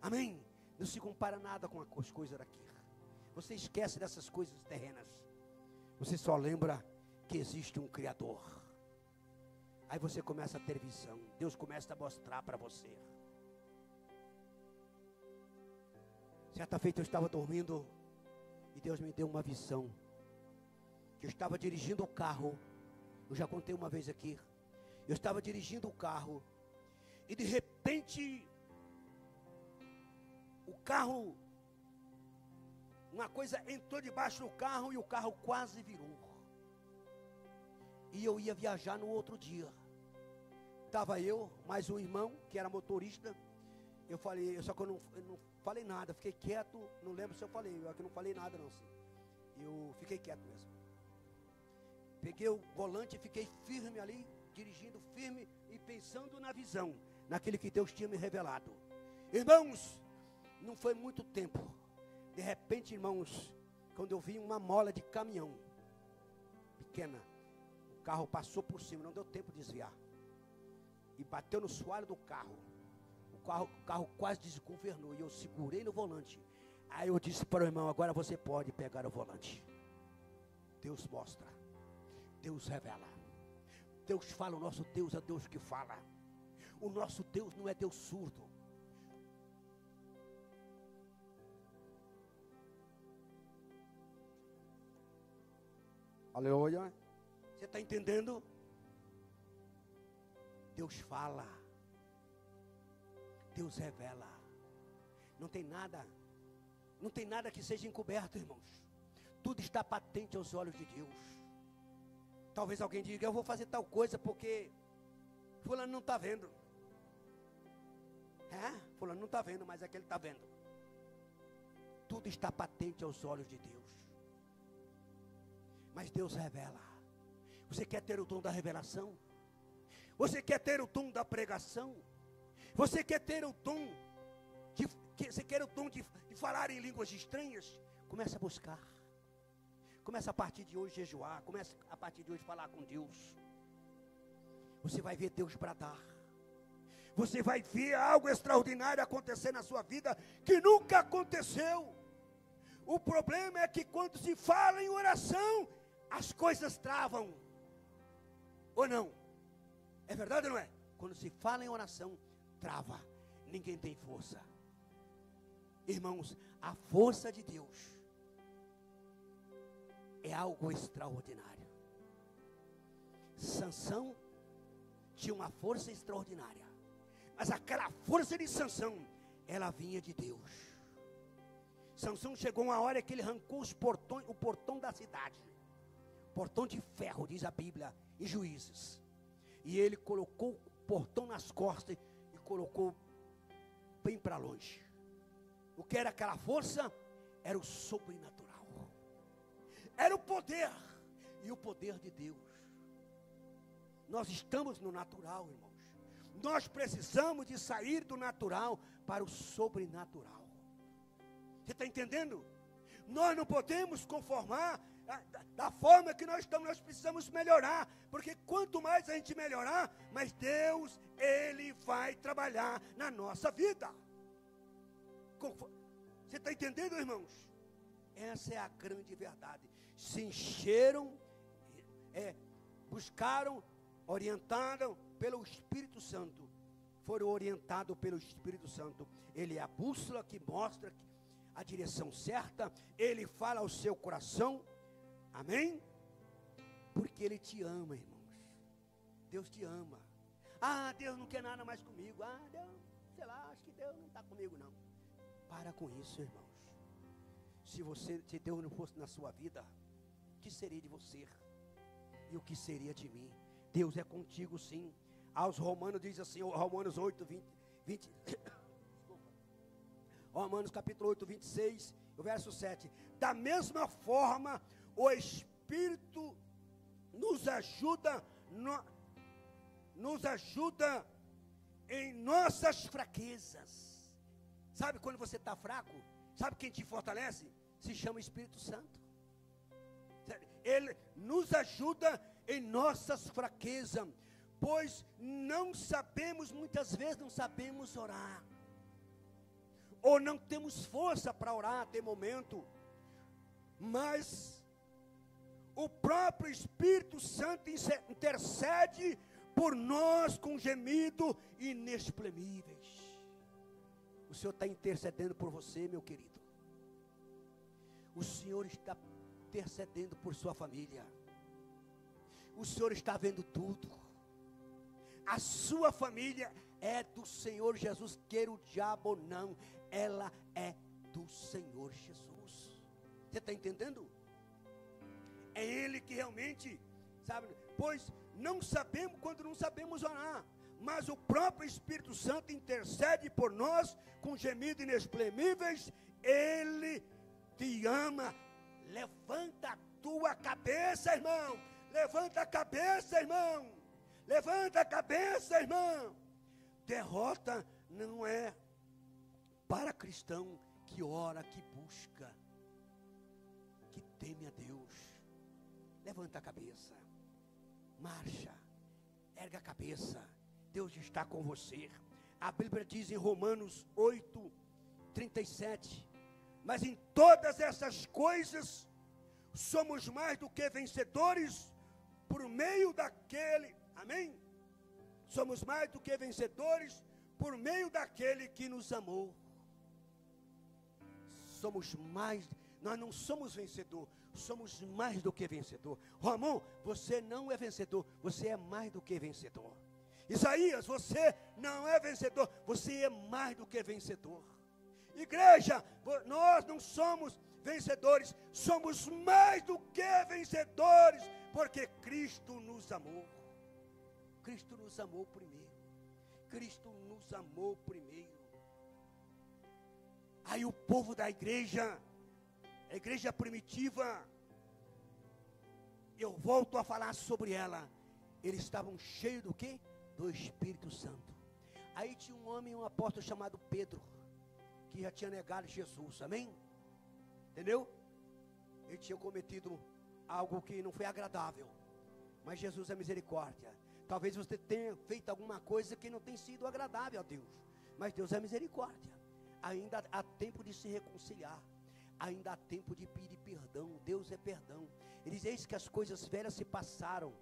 Amém? Não se compara nada com as coisas daqui. Você esquece dessas coisas terrenas. Você só lembra que existe um Criador. Aí você começa a ter visão. Deus começa a mostrar para você. Certa feita eu estava dormindo e Deus me deu uma visão. Que eu estava dirigindo o carro. Eu já contei uma vez aqui. Eu estava dirigindo o carro e de repente o carro, uma coisa entrou debaixo do carro e o carro quase virou. E eu ia viajar no outro dia. Estava eu, mais um irmão que era motorista, Eu falei, só que eu não falei nada, fiquei quieto, não lembro se eu falei, eu não falei nada não, sim. Eu fiquei quieto mesmo. Peguei o volante e fiquei firme ali, dirigindo firme e pensando na visão, naquele que Deus tinha me revelado. Irmãos, não foi muito tempo. De repente, irmãos, quando eu vi uma mola de caminhão, pequena, o carro passou por cima, não deu tempo de desviar. E bateu no soalho do carro. O carro quase desgovernou e eu segurei no volante. Aí eu disse para o irmão, agora você pode pegar o volante. Deus mostra, Deus revela, Deus fala, o nosso Deus é Deus que fala. O nosso Deus não é Deus surdo. Aleluia. Você está entendendo? Deus fala, Deus revela. Não tem nada que seja encoberto, irmãos. Tudo está patente aos olhos de Deus. Talvez alguém diga, eu vou fazer tal coisa porque fulano não está vendo. Fulano não está vendo, mas é que ele está vendo. Tudo está patente aos olhos de Deus. Mas Deus revela. Você quer ter o dom da revelação? Você quer ter o dom da pregação? Você quer ter o dom de falar em línguas estranhas? Comece a buscar. Comece a partir de hoje jejuar. Comece a partir de hoje falar com Deus. Você vai ver Deus bradar. Você vai ver algo extraordinário acontecer na sua vida que nunca aconteceu. O problema é que quando se fala em oração, as coisas travam. Ou não? É verdade ou não é? Quando se fala em oração, trava. Ninguém tem força. Irmãos, a força de Deus é algo extraordinário. Sansão tinha uma força extraordinária. Mas aquela força de Sansão, ela vinha de Deus. Sansão chegou uma hora que ele arrancou o portão da cidade. Portão de ferro, diz a Bíblia, em Juízes. E ele colocou o portão nas costas e colocou bem para longe. O que era aquela força? Era o sobrenatural. Era o poder. E o poder de Deus. Nós estamos no natural, irmãos. Nós precisamos de sair do natural para o sobrenatural. Você está entendendo? Nós não podemos conformar da forma que nós estamos, nós precisamos melhorar, porque quanto mais a gente melhorar, mais Deus, Ele vai trabalhar na nossa vida. Você está entendendo, irmãos? Essa é a grande verdade. Se encheram, buscaram, orientaram pelo Espírito Santo, foram orientados pelo Espírito Santo. Ele é a bússola que mostra a direção certa, Ele fala ao seu coração. Amém? Porque Ele te ama, irmãos. Deus te ama. Deus não quer nada mais comigo. Deus, sei lá, acho que Deus não está comigo não. Para com isso, irmãos. Se Deus não fosse na sua vida, o que seria de você? E o que seria de mim? Deus é contigo sim. Aos Romanos diz assim, Romanos 8, 20 Romanos capítulo 8, 26, o verso 7. Da mesma forma, o Espírito nos ajuda em nossas fraquezas. Sabe quando você está fraco? Sabe quem te fortalece? Se chama Espírito Santo. Ele nos ajuda em nossas fraquezas, pois muitas vezes não sabemos orar, ou não temos força para orar até momento, mas o próprio Espírito Santo intercede por nós com gemido inexprimíveis. O Senhor está intercedendo por você, meu querido. O Senhor está intercedendo por sua família. O Senhor está vendo tudo. A sua família é do Senhor Jesus, queira o diabo ou não, ela é do Senhor Jesus. Você está entendendo? É Ele que realmente, sabe, pois não sabemos, quando não sabemos orar, mas o próprio Espírito Santo intercede por nós com gemidos inexprimíveis. Ele te ama. Levanta a tua cabeça, irmão. Levanta a cabeça, irmão. Levanta a cabeça, irmão. Derrota não é para cristão que ora, que busca, que teme a Deus. Levanta a cabeça. Marcha. Erga a cabeça. Deus está com você. A Bíblia diz em Romanos 8:37, mas em todas essas coisas somos mais do que vencedores por meio daquele, amém? Somos mais do que vencedores por meio daquele que nos amou. Somos mais, nós não somos vencedor, somos mais do que vencedor. Ramon, você não é vencedor, você é mais do que vencedor. Isaías, você não é vencedor, você é mais do que vencedor. Igreja, nós não somos vencedores, somos mais do que vencedores, porque Cristo nos amou. Cristo nos amou primeiro. Cristo nos amou primeiro. Aí o povo da igreja, a igreja primitiva, eu volto a falar sobre ela, eles estavam cheios do quê? Do Espírito Santo. Aí tinha um homem, um apóstolo chamado Pedro, que já tinha negado Jesus, amém? Entendeu? Ele tinha cometido algo que não foi agradável, mas Jesus é misericórdia. Talvez você tenha feito alguma coisa que não tem sido agradável a Deus, mas Deus é misericórdia. Ainda há tempo de se reconciliar, ainda há tempo de pedir perdão. Deus é perdão. Ele diz: eis que as coisas velhas se passaram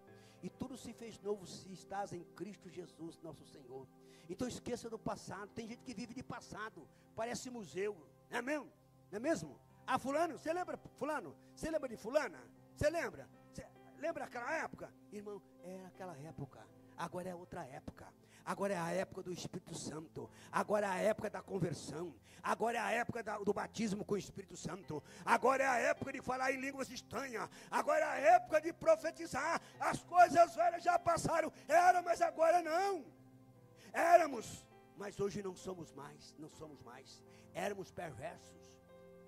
e tudo se fez novo se estás em Cristo Jesus, nosso Senhor. Então esqueça do passado. Tem gente que vive de passado, parece museu, não é mesmo? Não é mesmo? Ah, fulano, você lembra fulano? Você lembra de fulana? Você lembra? Você lembra aquela época? Irmão, é aquela época, agora é outra época. Agora é a época do Espírito Santo. Agora é a época da conversão. Agora é a época do batismo com o Espírito Santo. Agora é a época de falar em línguas estranhas. Agora é a época de profetizar. As coisas velhas já passaram. Mas agora não. Éramos, mas hoje não somos mais. Não somos mais. Éramos perversos.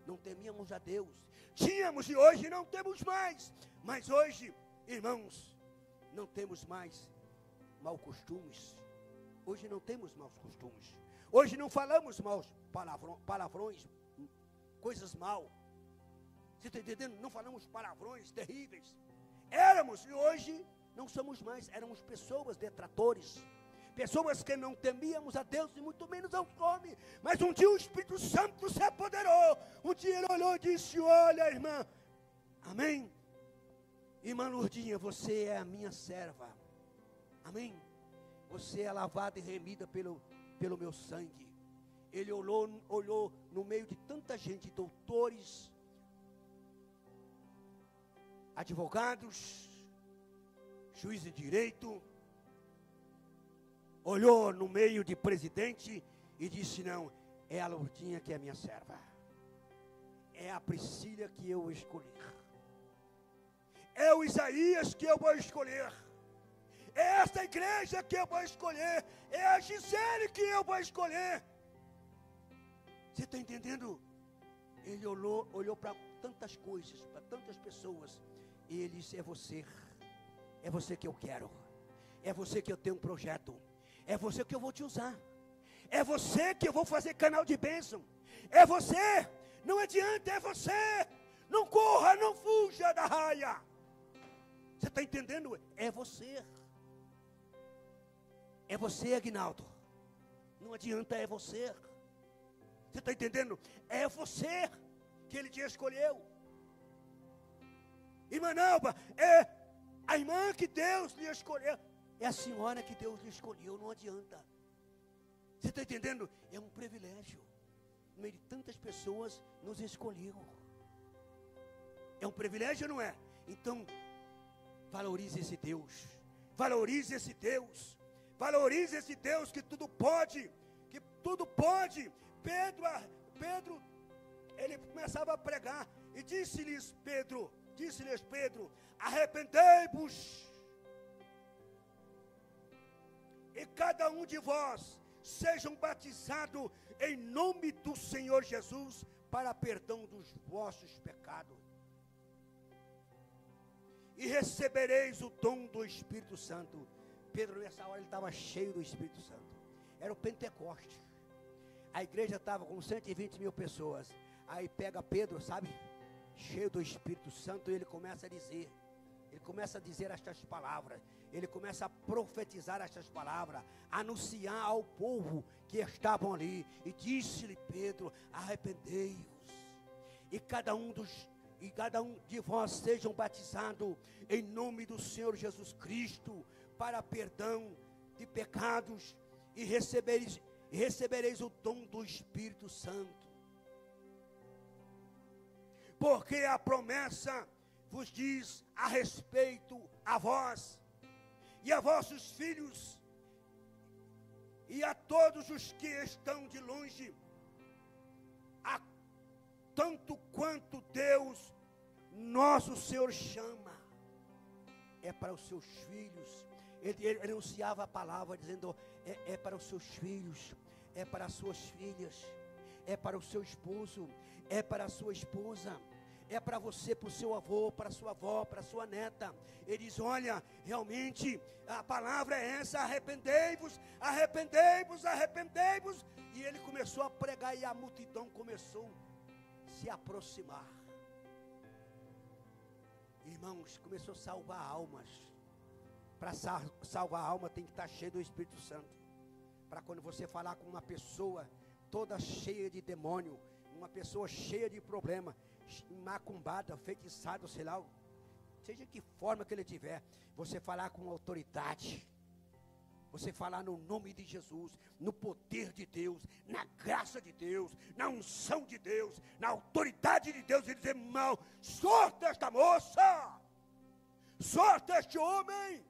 Não temíamos a Deus. Tínhamos e hoje não temos mais. Mas hoje, irmãos, não temos mais maus costumes. Hoje não temos maus costumes. Hoje não falamos maus palavrões, coisas mal. Você está entendendo? Não falamos palavrões terríveis. Éramos e hoje não somos mais. Éramos pessoas detratores. Pessoas que não temíamos a Deus e muito menos aos homens. Mas um dia o Espírito Santo se apoderou. Um dia ele olhou e disse: olha, irmã, amém? Irmã Lourdinha, você é a minha serva. Amém? Você é lavada e remida pelo meu sangue. Ele olhou no meio de tanta gente, doutores, advogados, juiz de direito, olhou no meio de presidente e disse: não, é a Lourdinha que é minha serva. É a Priscila que eu vou escolher. É o Isaías que eu vou escolher. É esta igreja que eu vou escolher. É a Gisele que eu vou escolher. Você está entendendo? Ele olhou para tantas coisas, para tantas pessoas. E ele disse: é você. É você que eu quero. É você que eu tenho um projeto. É você que eu vou te usar. É você que eu vou fazer canal de bênção. É você. Não adianta, é você. Não corra, não fuja da raia. Você está entendendo? É você. É você, Aguinaldo. Não adianta, é você. Você está entendendo? É você que ele te escolheu. Irmã Nalva, é a irmã que Deus lhe escolheu. É a senhora que Deus lhe escolheu, não adianta. Você está entendendo? É um privilégio. No meio de tantas pessoas, nos escolheu. É um privilégio, não é? Então, valorize esse Deus. Valorize esse Deus. Valorize esse Deus que tudo pode. Que tudo pode. Pedro, ele começava a pregar. E disse-lhes Pedro, arrependei-vos. E cada um de vós sejam batizados em nome do Senhor Jesus para perdão dos vossos pecados. E recebereis o dom do Espírito Santo. Pedro, nessa hora, ele estava cheio do Espírito Santo. Era o Pentecoste. A igreja estava com 120 mil pessoas. Aí pega Pedro, sabe, cheio do Espírito Santo, e ele começa a dizer. Ele começa a dizer estas palavras. Ele começa a profetizar estas palavras. Anunciar ao povo que estavam ali. E disse-lhe Pedro: arrependei-vos. E cada um de vós sejam batizados em nome do Senhor Jesus Cristo para perdão de pecados, e recebereis o dom do Espírito Santo. Porque a promessa vos diz a respeito a vós e a vossos filhos e a todos os que estão de longe, a tanto quanto Deus, nosso Senhor, chama. É para os seus filhos. Ele anunciava a palavra dizendo: é para os seus filhos, é para as suas filhas, é para o seu esposo, é para a sua esposa, é para você, para o seu avô, para a sua avó, para a sua neta. Ele diz: olha, realmente a palavra é essa: arrependei-vos, arrependei-vos, arrependei-vos. E ele começou a pregar, e a multidão começou a se aproximar. Irmãos, começou a salvar almas. Para salvar a alma tem que estar cheio do Espírito Santo. Para quando você falar com uma pessoa toda cheia de demônio, uma pessoa cheia de problema, macumbada, feitiçada, sei lá, seja que forma que ele tiver, você falar com autoridade, você falar no nome de Jesus, no poder de Deus, na graça de Deus, na unção de Deus, na autoridade de Deus, e dizer: mal, sorte esta moça, sorte este homem.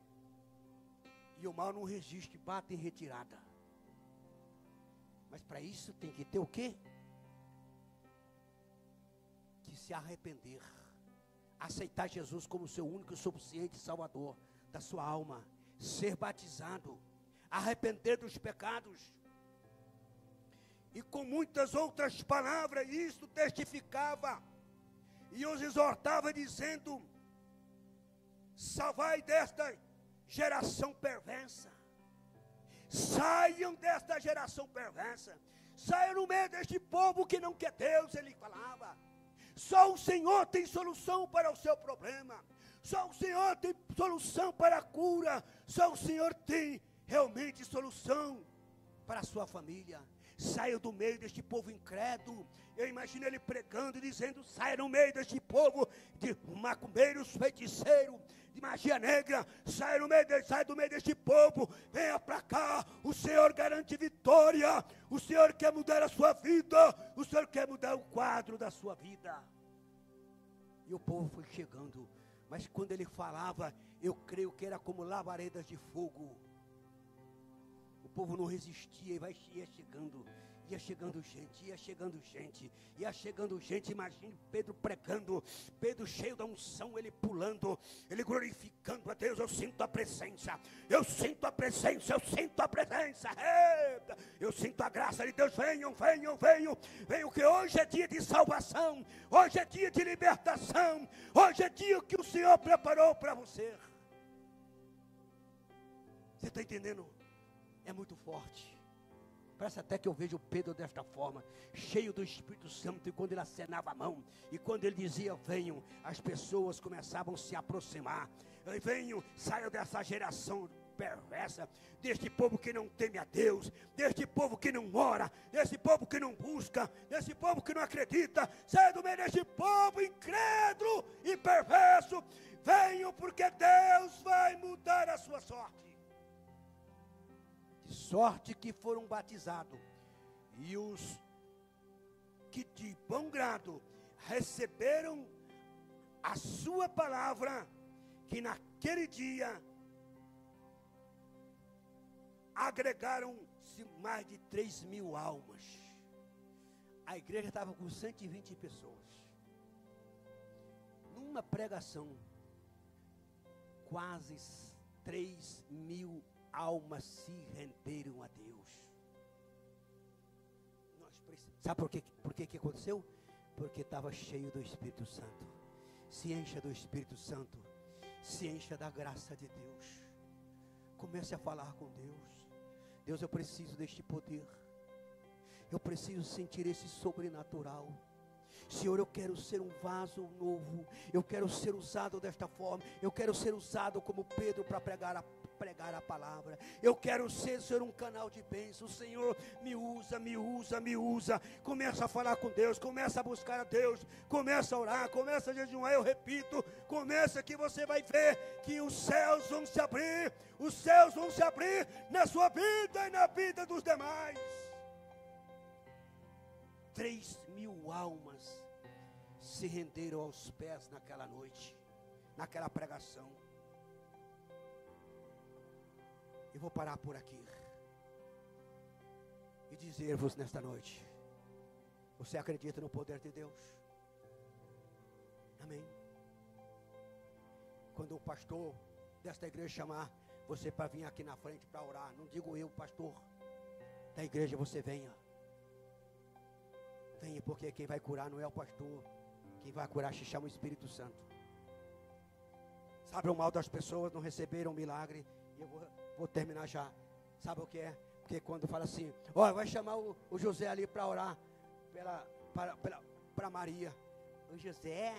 E o mal não resiste, bate em retirada. Mas para isso tem que ter o quê? Que se arrepender, aceitar Jesus como seu único e suficiente Salvador da sua alma, ser batizado, arrepender dos pecados. E com muitas outras palavras, isto testificava e os exortava, dizendo: salvai desta geração perversa. Saiam desta geração perversa. Saiam no meio deste povo que não quer Deus. Ele falava: só o Senhor tem solução para o seu problema. Só o Senhor tem solução para a cura. Só o Senhor tem realmente solução para a sua família. Saiam do meio deste povo incrédulo. Eu imagino ele pregando e dizendo: saia no meio deste povo de macumbeiros, feiticeiros, de magia negra. Saia do meio deste povo. Venha para cá. O Senhor garante vitória. O Senhor quer mudar a sua vida. O Senhor quer mudar o quadro da sua vida. E o povo foi chegando. Mas quando ele falava, eu creio que era como labaredas de fogo. O povo não resistia e ia chegando gente. Imagine Pedro pregando, Pedro cheio da unção, ele pulando, ele glorificando a Deus. Eu sinto a presença, eu sinto a presença, eita, eu sinto a graça de Deus. Venham, que hoje é dia de salvação, hoje é dia de libertação, hoje é dia que o Senhor preparou para você. Você está entendendo? É muito forte. Parece até que eu vejo Pedro desta forma, cheio do Espírito Santo, e quando ele acenava a mão, e quando ele dizia: venham, as pessoas começavam a se aproximar. Venham, saiam dessa geração perversa, deste povo que não teme a Deus, deste povo que não ora, desse povo que não busca, desse povo que não acredita. Saia do meio deste povo incrédulo e perverso. Venham, porque Deus vai mudar a sua sorte. De sorte que foram batizados, e os que de bom grado receberam a sua palavra, que naquele dia agregaram-se mais de 3.000 almas. A igreja estava com 120 pessoas. Numa pregação, quase 3.000 almas se renderam a Deus. Sabe por que aconteceu? Porque estava cheio do Espírito Santo. Se encha do Espírito Santo. Se encha da graça de Deus. Comece a falar com Deus. Deus, eu preciso deste poder. Eu preciso sentir esse sobrenatural. Senhor, eu quero ser um vaso novo. Eu quero ser usado desta forma. Eu quero ser usado como Pedro para pregar a palavra. Eu quero ser um canal de bênção. Senhor, me usa, me usa, me usa. Começa a falar com Deus, começa a buscar a Deus, começa a orar, começa a jejuar. Eu repito, começa que você vai ver que os céus vão se abrir. Os céus vão se abrir na sua vida e na vida dos demais. 3.000 almas se renderam aos pés naquela noite, naquela pregação. Eu vou parar por aqui e dizer-vos nesta noite: você acredita no poder de Deus? Amém? Quando o pastor desta igreja chamar você para vir aqui na frente para orar, não digo eu, pastor da igreja, você venha. Venha, porque quem vai curar não é o pastor. Quem vai curar se chama o Espírito Santo. Sabe o mal das pessoas não receberam o milagre? E eu vou terminar já. Sabe o que é? Porque quando fala assim, ó, vai chamar o José ali para orar para Maria. O José,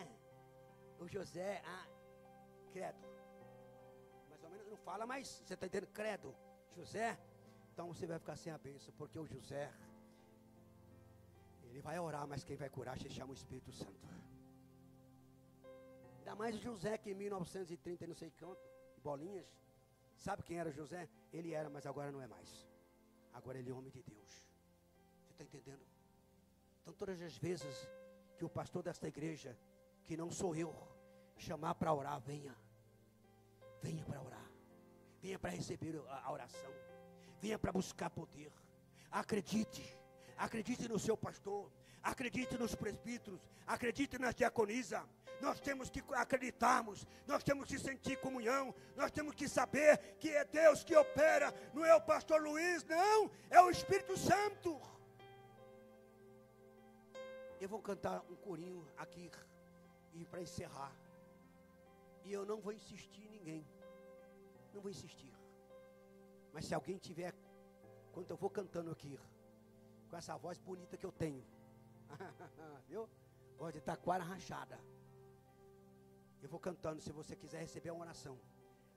credo. Mais ou menos não fala, mas você está entendendo? Credo. José, então você vai ficar sem a bênção, porque o José, ele vai orar, mas quem vai curar se chama o Espírito Santo. Ainda mais o José, que em 1930 não sei quanto, bolinhas. Sabe quem era José? Ele era, mas agora não é mais. Agora ele é homem de Deus. Você está entendendo? Então todas as vezes que o pastor desta igreja, que não sou eu, chamar para orar, venha. Venha para orar. Venha para receber a oração. Venha para buscar poder. Acredite. Acredite no seu pastor. Acredite nos presbíteros. Acredite na diaconisa. Nós temos que acreditarmos. Nós temos que sentir comunhão. Nós temos que saber que é Deus que opera. Não é o pastor Luiz, não. É o Espírito Santo. Eu vou cantar um corinho aqui e para encerrar. E eu não vou insistir em ninguém. Não vou insistir. Mas se alguém tiver, quando eu vou cantando aqui, com essa voz bonita que eu tenho, viu? Voz de taquara rachada. Eu vou cantando, se você quiser receber uma oração.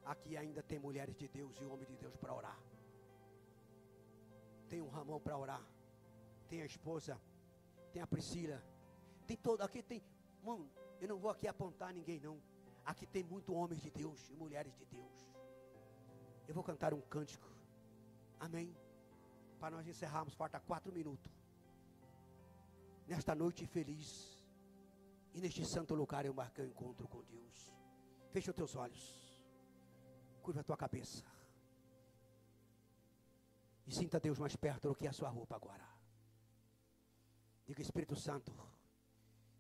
Aqui ainda tem mulheres de Deus e homens de Deus para orar. Tem um Ramon para orar. Tem a esposa. Tem a Priscila. Tem todo, aqui tem, mano, eu não vou aqui apontar ninguém não. Aqui tem muito homens de Deus e mulheres de Deus. Eu vou cantar um cântico. Amém? Para nós encerrarmos, falta 4 minutos. Nesta noite feliz. E neste santo lugar eu marquei o encontro com Deus. Fecha os teus olhos. Curva a tua cabeça. E sinta Deus mais perto do que a sua roupa agora. Diga: Espírito Santo.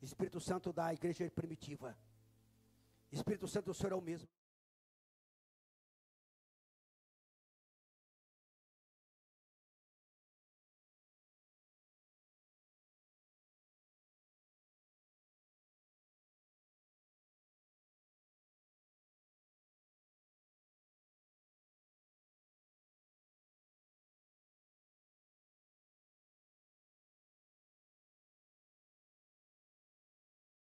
Espírito Santo da igreja primitiva. Espírito Santo, o Senhor é o mesmo.